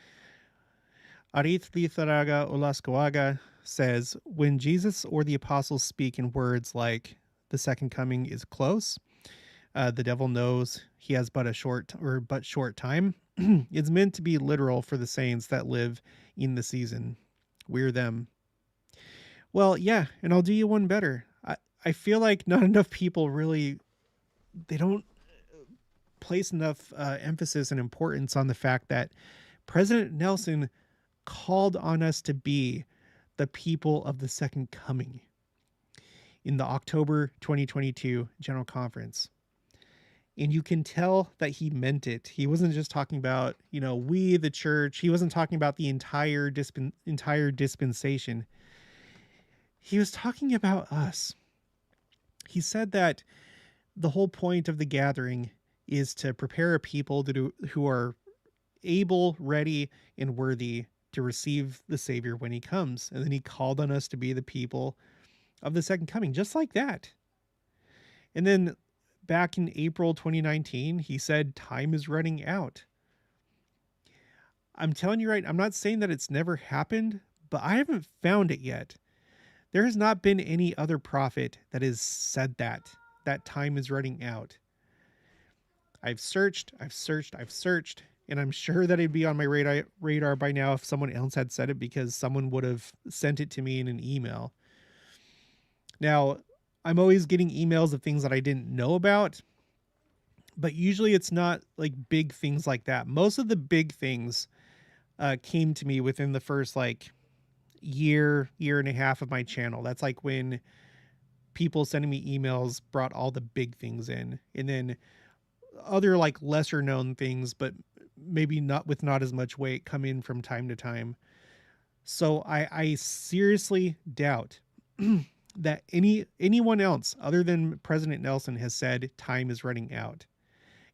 Arith Litharaga Olascoaga says, when Jesus or the apostles speak in words like the second coming is close, the devil knows he has but short time. It's meant to be literal for the saints that live in the season. We're them. Well, yeah, and I'll do you one better. I feel like not enough people really, they don't place enough emphasis and importance on the fact that President Nelson called on us to be the people of the second coming in the October 2022 General Conference. And you can tell that he meant it. He wasn't just talking about, we, the church. He wasn't talking about the entire dispensation. He was talking about us. He said that the whole point of the gathering is to prepare a people who are able, ready, and worthy to receive the Savior when he comes. And then he called on us to be the people of the second coming, just like that. And then back in April 2019, he said, time is running out. I'm telling you right, I'm not saying that it's never happened, but I haven't found it yet. There has not been any other prophet that has said that time is running out. I've searched, and I'm sure that it'd be on my radar by now if someone else had said it, because someone would have sent it to me in an email. Now, I'm always getting emails of things that I didn't know about, but usually it's not like big things like that. Most of the big things came to me within the first year and a half of my channel. That's like when people sending me emails brought all the big things in, and then other lesser known things, but maybe not as much weight, come in from time to time. So I seriously doubt that anyone else other than President Nelson has said time is running out.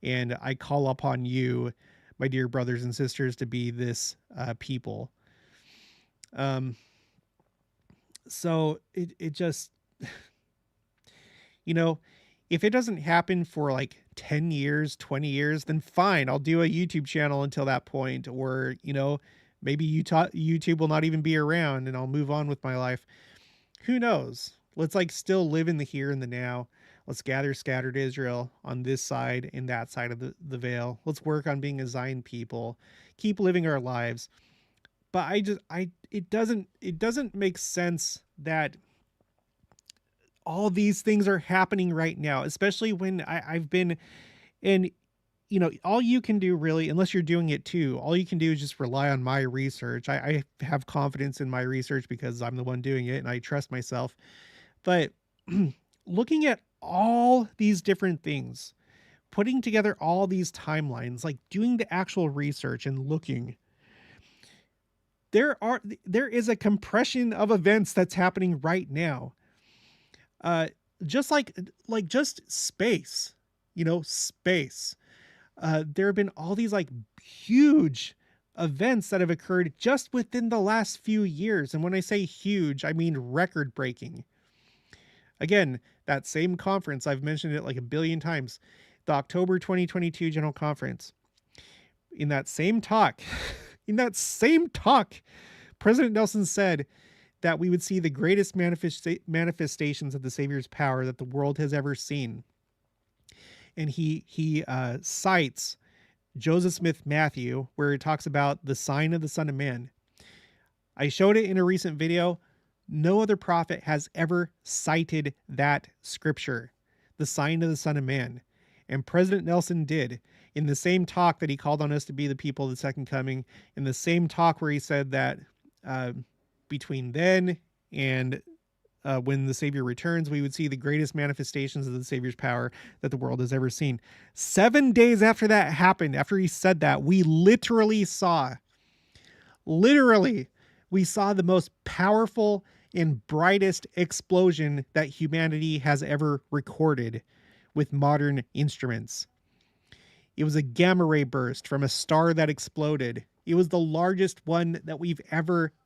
And I call upon you, my dear brothers and sisters, to be this people. So it just, if it doesn't happen for 10 years, 20 years, then fine, I'll do a YouTube channel until that point. Or, maybe YouTube will not even be around and I'll move on with my life. Who knows? Let's still live in the here and the now. Let's gather scattered Israel on this side and that side of the veil. Let's work on being a Zion people. Keep living our lives. But it doesn't make sense that all these things are happening right now, especially when I've been, and all you can do really, unless you're doing it too, all you can do is just rely on my research. I have confidence in my research because I'm the one doing it and I trust myself. But looking at all these different things, putting together all these timelines, doing the actual research and looking, there is a compression of events that's happening right now. Just just space, space. There have been all these huge events that have occurred just within the last few years. And when I say huge, I mean record breaking. Again, that same conference, I've mentioned it a billion times, the October 2022 General Conference. In that same talk, President Nelson said that we would see the greatest manifestations of the Savior's power that the world has ever seen. And he cites Joseph Smith Matthew, where it talks about the sign of the Son of Man. I showed it in a recent video. No other prophet has ever cited that scripture, the sign of the Son of Man. And President Nelson did, in the same talk that he called on us to be the people of the second coming, in the same talk where he said that between then and when the Savior returns, we would see the greatest manifestations of the Savior's power that the world has ever seen. 7 days after that happened, after he said that, we literally saw the most powerful and brightest explosion that humanity has ever recorded with modern instruments. It was a gamma ray burst from a star that exploded. It was the largest one that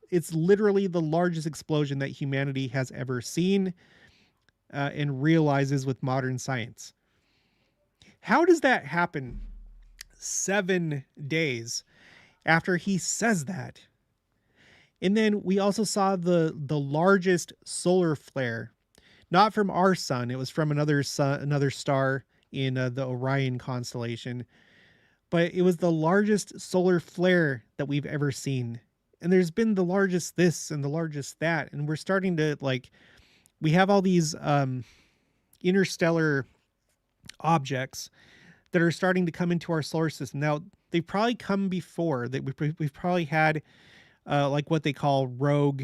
it's literally the largest explosion that humanity has ever seen and realizes with modern science. How does that happen 7 days after he says that? And then we also saw the largest solar flare, not from our sun. It was from another star in the Orion constellation, but it was the largest solar flare that we've ever seen. And there's been the largest this and the largest that, and we're starting to we have all these interstellar objects that are starting to come into our solar system. Now, they've probably come before. That we've probably had what they call rogue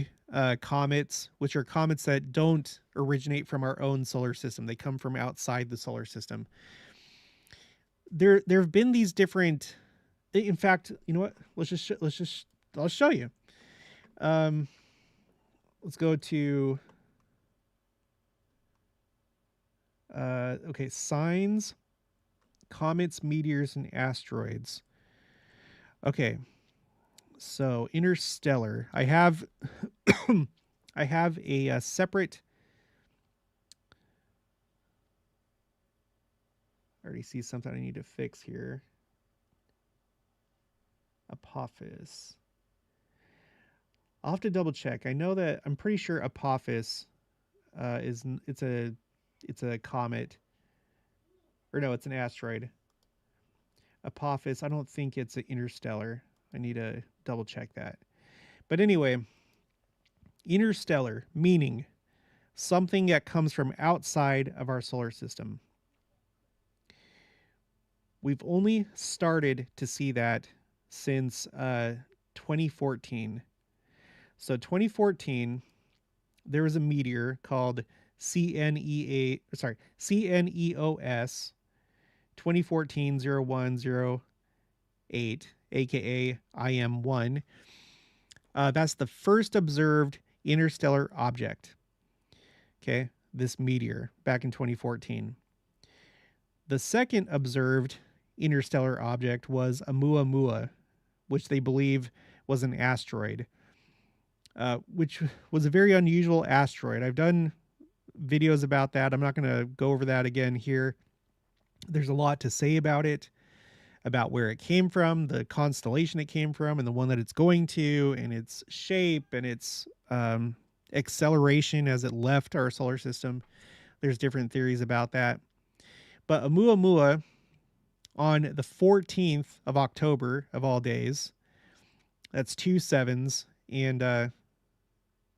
comets, which are comets that don't originate from our own solar system. They come from outside the solar system. there have been these different. In fact, you know what? I'll show you. Um, let's go to okay, signs, comets, meteors, and asteroids. Okay, so interstellar. I have I have a separate. I already see something I need to fix here. Apophis. I'll have to double check. I know that I'm pretty sure Apophis is it's a comet, or no, it's an asteroid. Apophis. I don't think it's an interstellar. I need to double check that. But anyway, interstellar meaning something that comes from outside of our solar system. We've only started to see that since 2014. So 2014, there was a meteor called CNEOS 2014-0108, aka IM1. That's the first observed interstellar object. Okay, this meteor back in 2014. The second observed interstellar object was Oumuamua, which they believe was an asteroid, which was a very unusual asteroid. I've done videos about that. I'm not going to go over that again here. There's a lot to say about it, about where it came from, the constellation it came from, and the one that it's going to, and its shape and its acceleration as it left our solar system. There's different theories about that. But Oumuamua, on the 14th of October, of all days, that's 2 sevens, and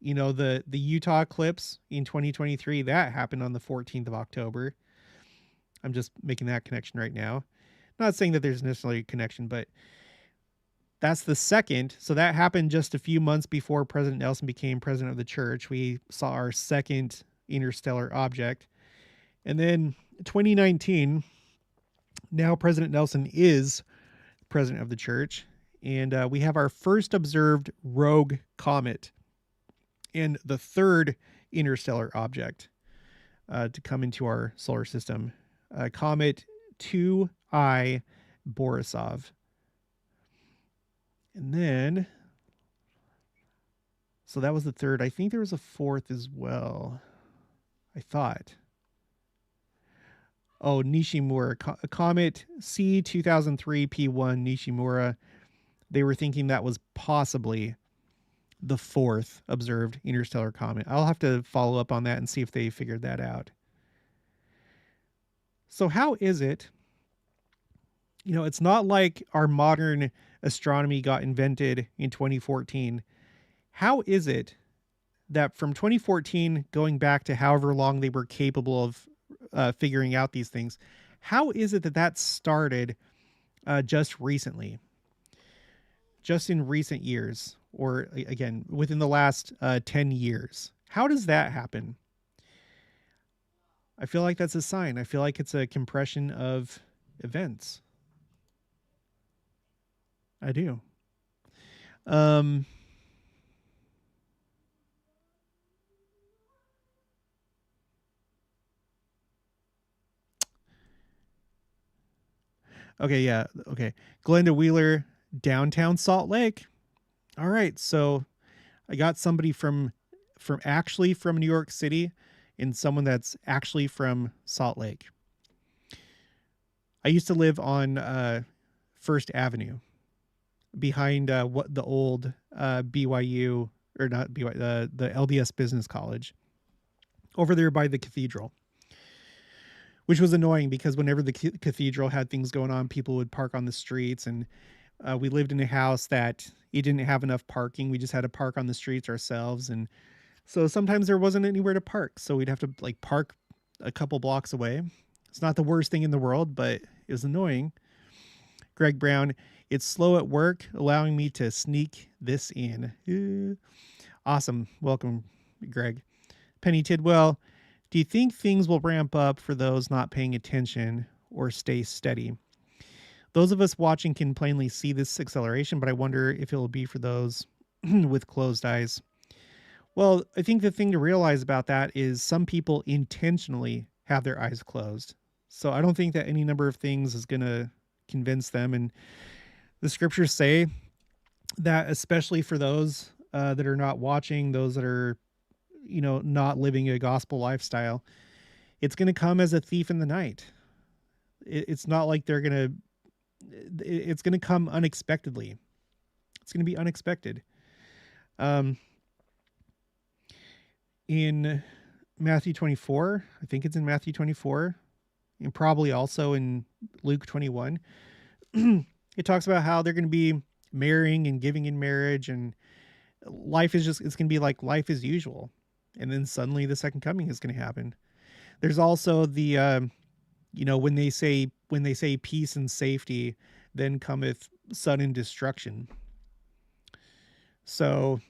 you know, the Utah eclipse in 2023, that happened on the 14th of October. I'm just making that connection right now. Not saying that there's necessarily a connection, but that's the second. So that happened just a few months before President Nelson became president of the church. We saw our second interstellar object. And then 2019, now President Nelson is president of the church. And we have our first observed rogue comet and the third interstellar object to come into our solar system. Comet 2I Borisov. And then, so that was the third. I think there was a fourth as well. I thought. Oh, Nishimura. Comet C2003P1 Nishimura. They were thinking that was possibly the fourth observed interstellar comet. I'll have to follow up on that and see if they figured that out. So how is it, you know, it's not like our modern astronomy got invented in 2014. How is it that from 2014 going back to however long they were capable of figuring out these things, how is it that that started just recently, just in recent years, or again, within the last 10 years? How does that happen? I feel like that's a sign. I feel like it's a compression of events. I do. Um, okay, yeah. Okay. Glenda Wheeler, downtown Salt Lake. All right. So I got somebody from actually from New York City and someone that's actually from Salt Lake. I used to live on First Avenue behind what the old BYU, or not BYU, the LDS Business College, over there by the cathedral, which was annoying because whenever the cathedral had things going on, people would park on the streets, and we lived in a house that it didn't have enough parking. We just had to park on the streets ourselves, and so sometimes there wasn't anywhere to park, so we'd have to like park a couple blocks away. It's not the worst thing in the world, but it was annoying. Greg Brown, it's slow at work, allowing me to sneak this in. Awesome. Welcome, Greg. Penny Tidwell, do you think things will ramp up for those not paying attention or stay steady? Those of us watching can plainly see this acceleration, but I wonder if it will be for those with closed eyes. Well, I think the thing to realize about that is some people intentionally have their eyes closed. So I don't think that any number of things is going to convince them. And the scriptures say that, especially for those that are not watching, those that are, not living a gospel lifestyle, it's going to come as a thief in the night. It's not like they're going to, it's going to come unexpectedly. It's going to be unexpected. Um, in Matthew 24, I think it's in Matthew 24, and probably also in Luke 21, it talks about how they're going to be marrying and giving in marriage, and life is just, it's going to be like life as usual. And then suddenly the second coming is going to happen. There's also the, when they say peace and safety, then cometh sudden destruction. So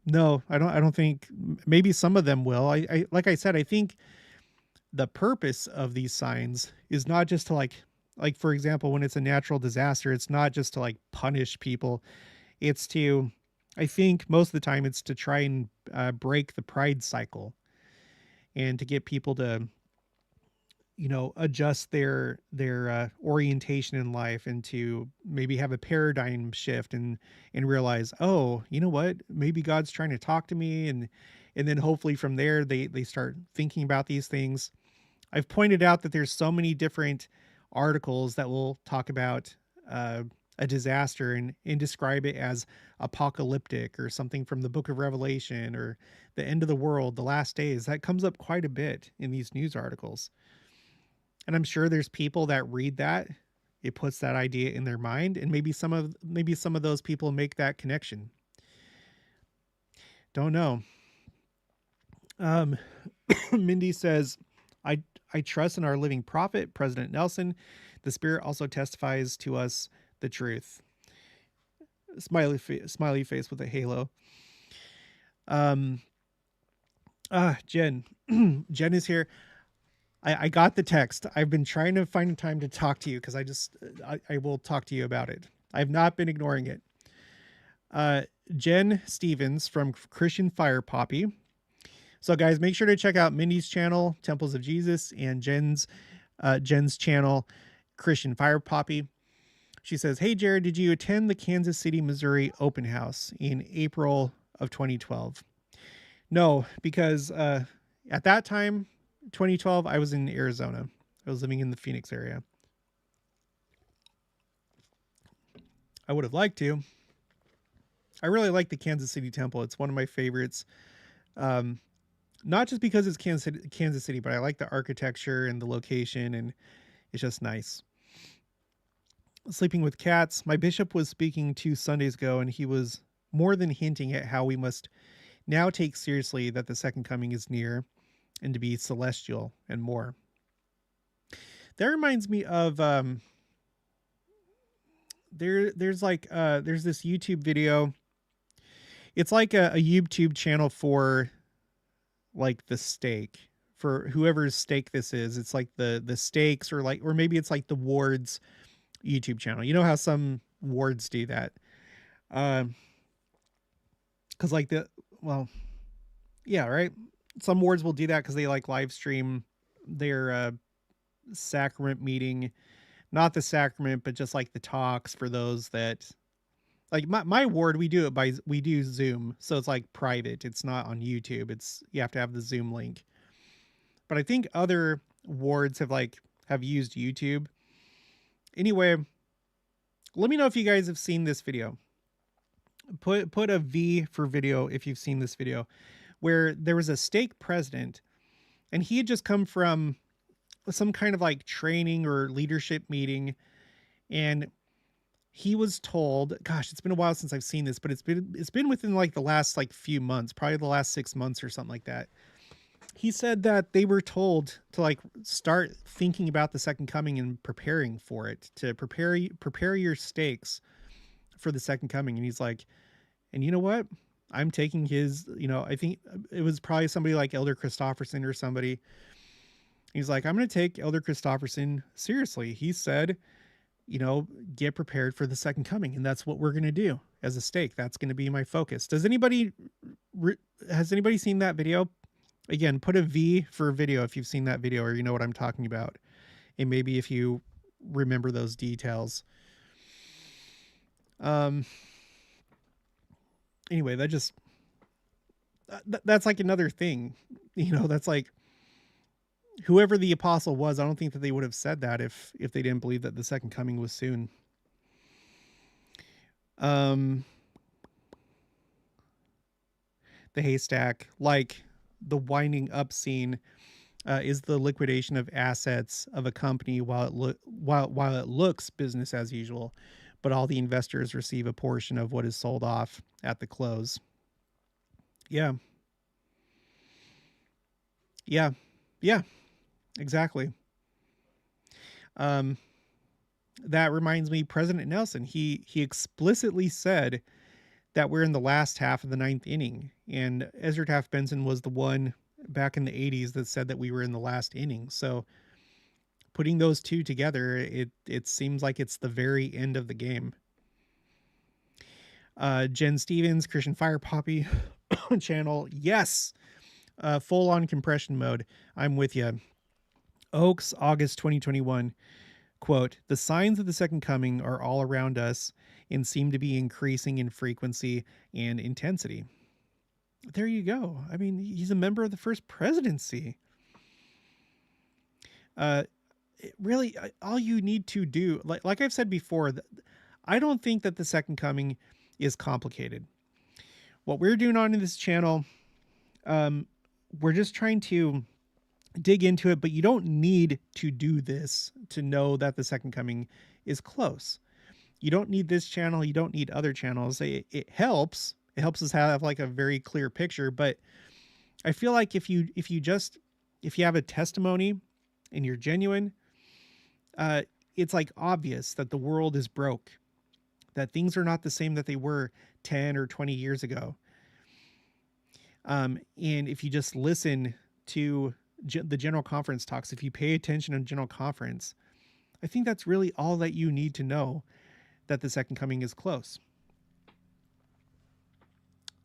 no, I don't think, maybe some of them will. I like I said, I think the purpose of these signs is not just to like for example, when it's a natural disaster, it's not just to like punish people. It's to, I think most of the time it's to try and break the pride cycle, and to get people to, adjust their orientation in life, and to maybe have a paradigm shift, and realize, oh, you know what, maybe God's trying to talk to me, and then hopefully from there they start thinking about these things. I've pointed out that there's so many different articles that will talk about a disaster, and describe it as apocalyptic, or something from the book of Revelation, or the end of the world, the last days. That comes up quite a bit in these news articles. And I'm sure there's people that read that, it puts that idea in their mind, and maybe some of those people make that connection. Don't know. Um, Mindy says, I trust in our living prophet, President Nelson. The Spirit also testifies to us the truth. Smiley face with a halo. Jen. Jen is here. I got the text. I've been trying to find time to talk to you, because I will talk to you about it. I've not been ignoring it. Jen Stevens from Christian Fire Poppy. So guys, make sure to check out Mindy's channel, Temples of Jesus, and Jen's channel, Christian Fire Poppy. She says, "Hey Jared, did you attend the Kansas City, Missouri open house in April of 2012? No, because at that time, 2012, I was in Arizona. I was living in the Phoenix area. I would have liked to. I really like the Kansas City Temple. It's one of my favorites. Not just because it's Kansas City, but I like the architecture and the location, and it's just nice. Sleeping with cats. My bishop was speaking 2 Sundays ago, and he was more than hinting at how we must now take seriously that the second coming is near, and to be celestial and more. That reminds me of there's this YouTube video. It's like a YouTube channel for like the steak, for whoever's steak this is. It's like the steaks, or maybe it's like the wards YouTube channel. You know how some wards do that, because right, some wards will do that because they like live stream their sacrament meeting, not the sacrament, but just like the talks, for those that like my ward. We do Zoom, so it's like private. It's not on YouTube. You have to have the Zoom link. But I think other wards have used YouTube. Anyway, let me know if you guys have seen this video. Put a V for video if you've seen this video, where there was a stake president, and he had just come from some kind of like training or leadership meeting, and he was told, gosh, it's been a while since I've seen this, but it's been within like the last few months, probably the last 6 months or something like that. He said that they were told to start thinking about the second coming and preparing for it, to prepare your stakes for the second coming. And he's like, and you know what? I'm taking his, I think it was probably somebody like Elder Christofferson or somebody. He's like, I'm going to take Elder Christofferson seriously. He said, you know, get prepared for the second coming, and that's what we're going to do as a stake. That's going to be my focus. Does anybody has anybody seen that video? Again, put a V for video if you've seen that video or you know what I'm talking about, and maybe if you remember those details. Anyway, that's like another thing, you know. That's like whoever the apostle was. I don't think that they would have said that if they didn't believe that the second coming was soon. The haystack, like the winding up scene, is the liquidation of assets of a company while it looks business as usual, but all the investors receive a portion of what is sold off at the close. Yeah. Yeah. Yeah. Exactly. That reminds me, President Nelson, he explicitly said that we're in the last half of the ninth inning. And Ezra Taft Benson was the one back in the 80s that said that we were in the last inning. So putting those two together, it seems like it's the very end of the game. Jen Stevens, Christian Fire Poppy channel. Yes. Full on compression mode. I'm with you. Oaks, August 2021. Quote, the signs of the second coming are all around us and seem to be increasing in frequency and intensity. There you go. I mean, he's a member of the first presidency. Really, all you need to do, like I've said before, I don't think that the second coming is complicated. What we're doing on this channel, we're just trying to dig into it, but you don't need to do this to know that the second coming is close. You don't need this channel. You don't need other channels. It helps. It helps us have like a very clear picture. But I feel like if you have a testimony and you're genuine, it's like obvious that the world is broke, that things are not the same that they were 10 or 20 years ago. And if you just listen to the general conference talks, if you pay attention in general conference, I think that's really all that you need to know that the second coming is close.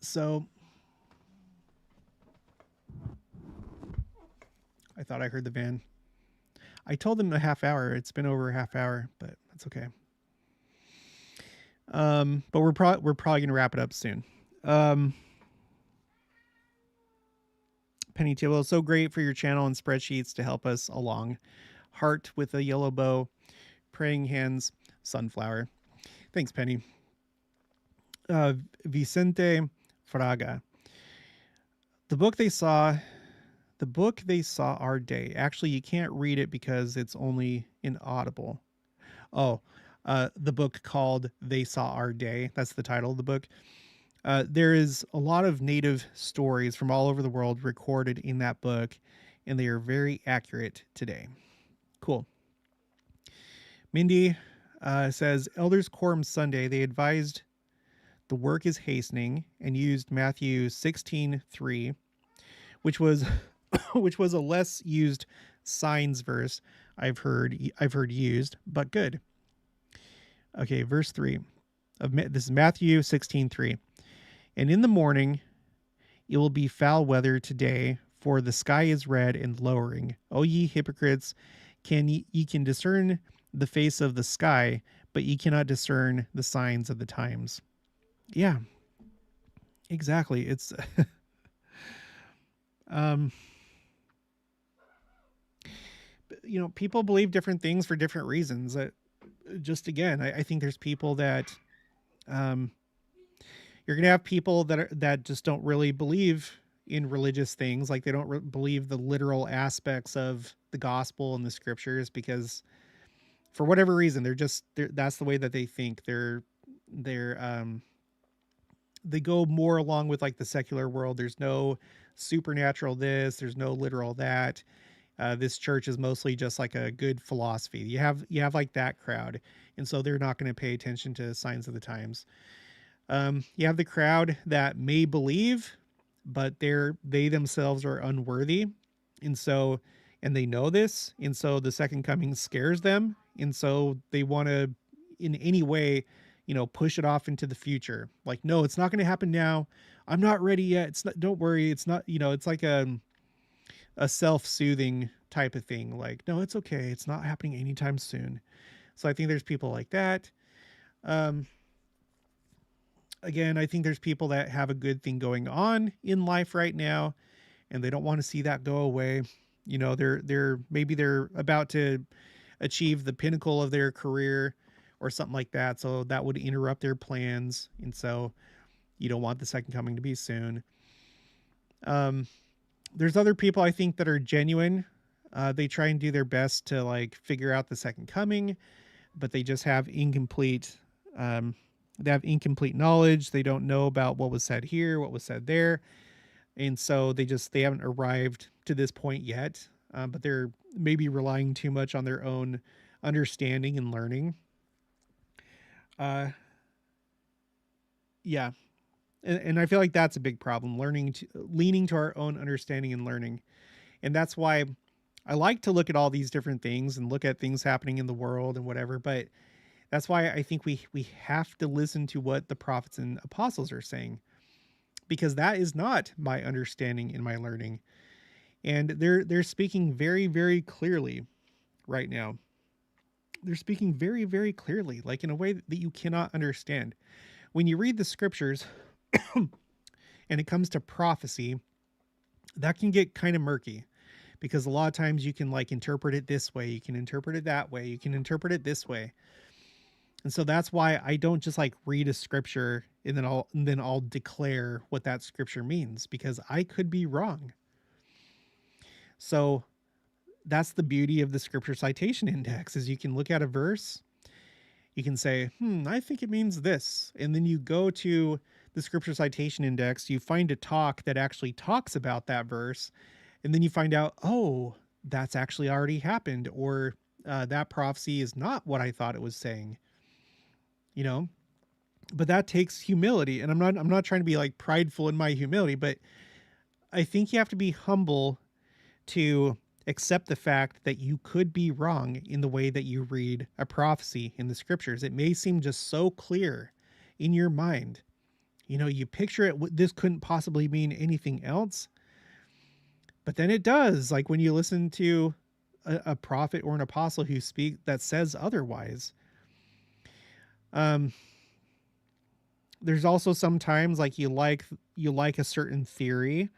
So I thought I heard the van. I told them a half hour. It's been over a half hour, but that's okay. But we're probably gonna wrap it up soon. Penny Tibble, so great for your channel and spreadsheets to help us along. Heart with a yellow bow, praying hands, sunflower. Thanks, Penny. Vicente Fraga. The book they saw our day. Actually, you can't read it because it's only in Audible. Oh, the book called They Saw Our Day. That's the title of the book. There is a lot of native stories from all over the world recorded in that book, and they are very accurate today. Cool. Mindy says, Elders Quorum Sunday, they advised the work is hastening and used Matthew 16:3, which was a less used signs verse I've heard used, but good. Okay, verse 3 of this is Matthew 16:3. And in the morning it will be foul weather today, for the sky is red and lowering. O ye hypocrites, ye can discern the face of the sky, but ye cannot discern the signs of the times. Yeah, exactly. It's you know, people believe different things for different reasons. Just again, I think there's people that you're gonna have people that just don't really believe in religious things, like they don't believe the literal aspects of the gospel and the scriptures, because for whatever reason that's the way that they think. They go more along with like the secular world. There's no supernatural this, there's no literal that. This church is mostly just like a good philosophy. You have like that crowd, and so they're not going to pay attention to signs of the times. You have the crowd that may believe, but they themselves are unworthy, and so and they know this, and so the second coming scares them, and so they want to in any way, push it off into the future. Like, no, it's not going to happen now. I'm not ready yet. It's not, don't worry. It's not, it's like a self-soothing type of thing. Like, no, it's okay. It's not happening anytime soon. So I think there's people like that. Um, Again, I think there's people that have a good thing going on in life right now, and they don't want to see that go away. They're about to achieve the pinnacle of their career or something like that. So that would interrupt their plans, and so you don't want the second coming to be soon. Um, there's other people I think that are genuine. They try and do their best to like figure out the second coming, but they just have incomplete. They have incomplete knowledge. They don't know about what was said here, what was said there, and so they haven't arrived to this point yet. But they're maybe relying too much on their own understanding and learning. Uh, yeah, and I feel like that's a big problem. Leaning to our own understanding and learning, and that's why I like to look at all these different things and look at things happening in the world and whatever. But that's why I think we have to listen to what the prophets and apostles are saying, because that is not my understanding and my learning, and they're speaking very very clearly right now. They're speaking very very clearly, like in a way that you cannot understand when you read the scriptures. And it comes to prophecy, that can get kind of murky, because a lot of times you can like interpret it this way, you can interpret it that way, you can interpret it this way. And so that's why I don't just like read a scripture and then I'll declare what that scripture means, because I could be wrong. So that's the beauty of the scripture citation index, is you can look at a verse, you can say, I think it means this. And then you go to the scripture citation index, you find a talk that actually talks about that verse, and then you find out, oh, that's actually already happened, or that prophecy is not what I thought it was saying. You know, but that takes humility, and I'm not trying to be like prideful in my humility, but I think you have to be humble to accept the fact that you could be wrong in the way that you read a prophecy in the scriptures. It may seem just so clear in your mind. You picture it, this couldn't possibly mean anything else. But then it does, like when you listen to a prophet or an apostle who speak that says otherwise. There's also sometimes like you like a certain theory,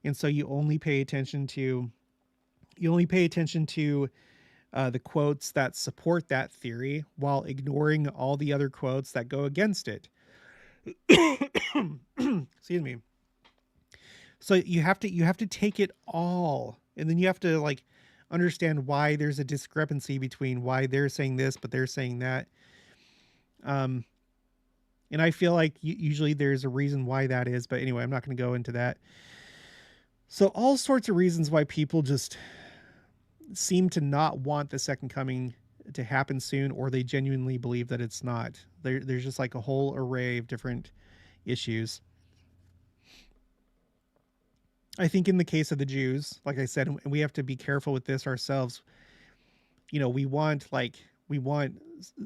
and so you only pay attention to the quotes that support that theory while ignoring all the other quotes that go against it. Excuse me. So you have to take it all, and then you have to like understand why there's a discrepancy between why they're saying this but they're saying that. Um, and I feel like usually there's a reason why that is, but anyway, I'm not going to go into that. So all sorts of reasons why people just seem to not want the second coming to happen soon, or they genuinely believe that it's not. There's just like a whole array of different issues. I think in the case of the Jews, like I said, and we have to be careful with this ourselves. We want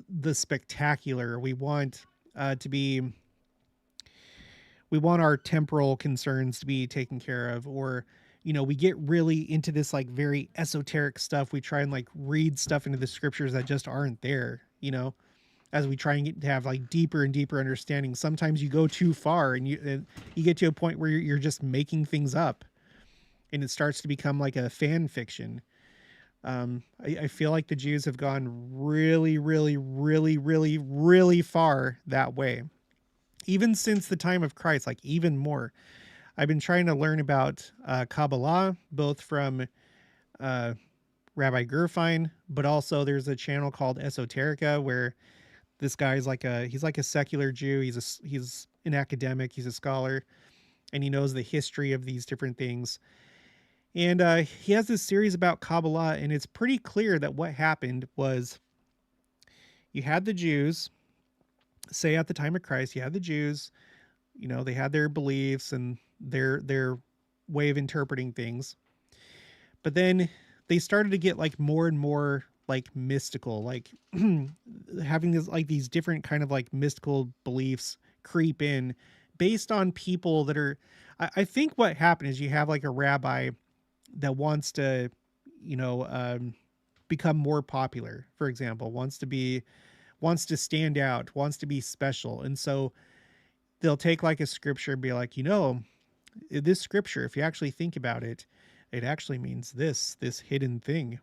the spectacular. To be we want our temporal concerns to be taken care of, or we get really into this like very esoteric stuff. We try and like read stuff into the scriptures that just aren't there, as we try and get to have like deeper and deeper understanding. Sometimes you go too far, and you get to a point where you're just making things up, and it starts to become like a fan fiction. I feel like the Jews have gone really, really, really, really, really far that way. Even since the time of Christ, like even more. I've been trying to learn about Kabbalah, both from uh, Rabbi Gerfine, but also there's a channel called Esoterica where this guy's he's like a secular Jew. He's an academic. He's a scholar, and he knows the history of these different things. And he has this series about Kabbalah, and it's pretty clear that what happened was you had the Jews, say at the time of Christ, you had the Jews, they had their beliefs and their way of interpreting things. But then they started to get like more and more like mystical, like having this like these different kind of like mystical beliefs creep in based on people that are I think what happened is you have like a rabbi that wants to, you know, become more popular, for example, wants to stand out, wants to be special. And so they'll take like a scripture and be like, you know, this scripture, if you actually think about it, it actually means this hidden thing.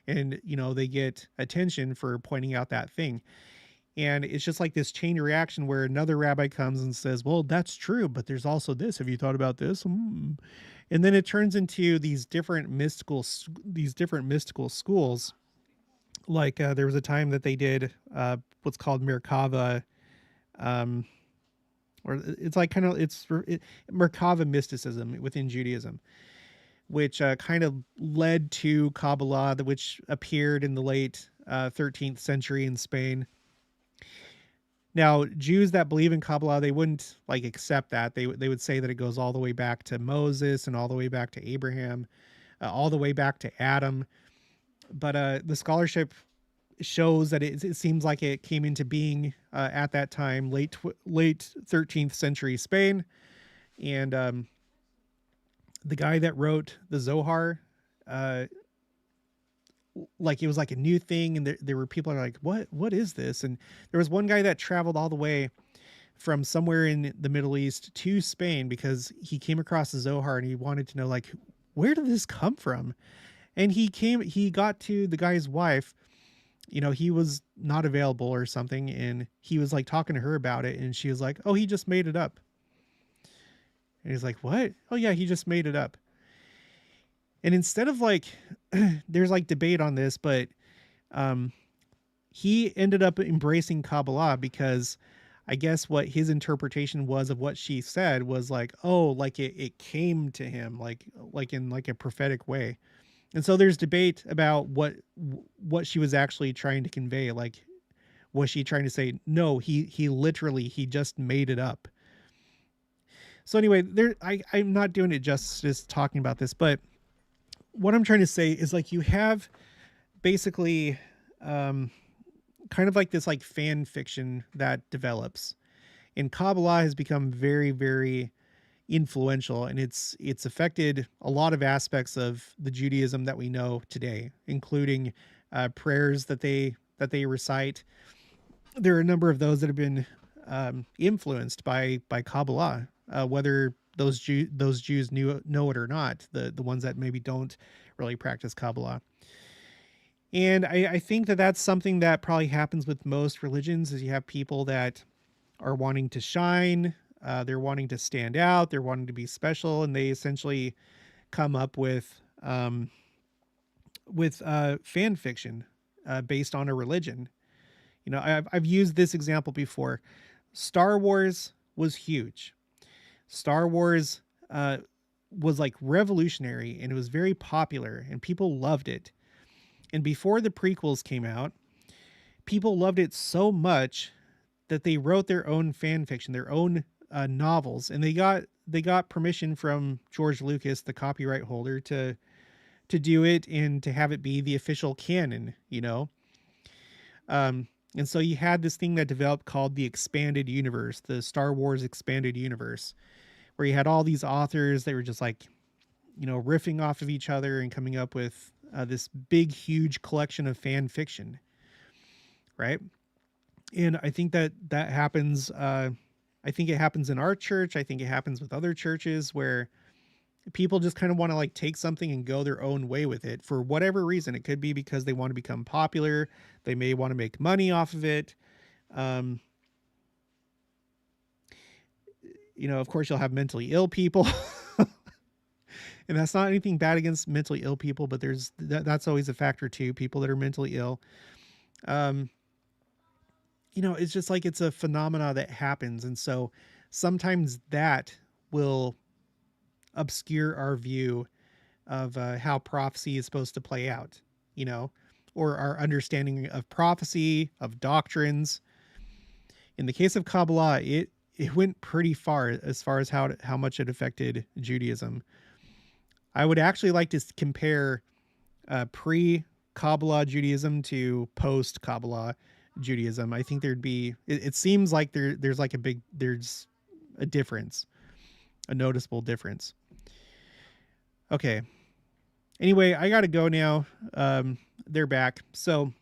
And, you know, they get attention for pointing out that thing. And it's just like this chain reaction where another rabbi comes and says, well, that's true, but there's also this. Have you thought about this? And then it turns into these different mystical schools. Like there was a time that they did what's called Merkava, um, or it's like kind of Merkava mysticism within Judaism, which kind of led to Kabbalah, which appeared in the late 13th century in Spain. Now, Jews that believe in Kabbalah, they wouldn't like accept that. They would say that it goes all the way back to Moses and all the way back to Abraham, all the way back to Adam. But the scholarship shows that it seems like it came into being at that time, late 13th century Spain, and the guy that wrote the Zohar, uh, like it was like a new thing, and there were people that are like, what is this? And there was one guy that traveled all the way from somewhere in the Middle East to Spain because he came across the Zohar and he wanted to know like, where did this come from? And he got to the guy's wife, you know, he was not available or something, and he was like talking to her about it, and she was like, oh, he just made it up. And he's like, what? Oh yeah, he just made it up. And instead of like there's like debate on this, but um he ended up embracing Kabbalah because I guess what his interpretation was of what she said was like, oh, like it came to him like in like a prophetic way. And so there's debate about what she was actually trying to convey. Like, was she trying to say, no, he literally he just made it up? So anyway, I'm not doing it justice talking about this, but what I'm trying to say is like you have basically kind of like this like fan fiction that develops, and Kabbalah has become very, very influential, and it's affected a lot of aspects of the Judaism that we know today, including prayers that they recite. There are a number of those that have been influenced by Kabbalah, whether those Jews know it or not. The ones that maybe don't really practice Kabbalah. And I think that that's something that probably happens with most religions is you have people that are wanting to shine, they're wanting to stand out, they're wanting to be special, and they essentially come up with fan fiction based on a religion. You know, I've used this example before. Star Wars was huge. Star Wars was like revolutionary, and it was very popular, and people loved it. And before the prequels came out, people loved it so much that they wrote their own fan fiction, their own novels, and they got permission from George Lucas, the copyright holder, to do it and to have it be the official canon. You know, and so you had this thing that developed called the expanded universe, the Star Wars expanded universe, where you had all these authors that were just like, you know, riffing off of each other and coming up with this big, huge collection of fan fiction, right? And I think that happens. I think it happens in our church. I think it happens with other churches where people just kind of want to like take something and go their own way with it for whatever reason. It could be because they want to become popular. They may want to make money off of it. You know, of course, you'll have mentally ill people. And that's not anything bad against mentally ill people, but that's always a factor too. People that are mentally ill. You know, it's just like it's a phenomena that happens. And so sometimes that will obscure our view of how prophecy is supposed to play out, you know, or our understanding of prophecy, of doctrines. In the case of Kabbalah, it went pretty far as how much it affected Judaism. I would actually like to compare pre-Kabbalah Judaism to post-Kabbalah Judaism. I think there'd be. It seems like there's like there's a difference, a noticeable difference. Okay. Anyway, I gotta go now. They're back. So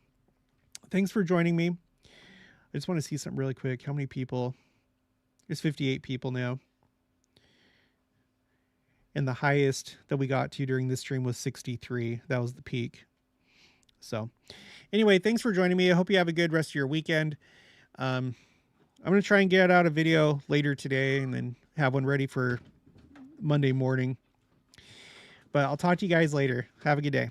thanks for joining me. I just want to see something really quick. How many people? There's 58 people now. And the highest that we got to during this stream was 63. That was the peak. So anyway, thanks for joining me. I hope you have a good rest of your weekend. I'm going to try and get out a video later today and then have one ready for Monday morning. But I'll talk to you guys later. Have a good day.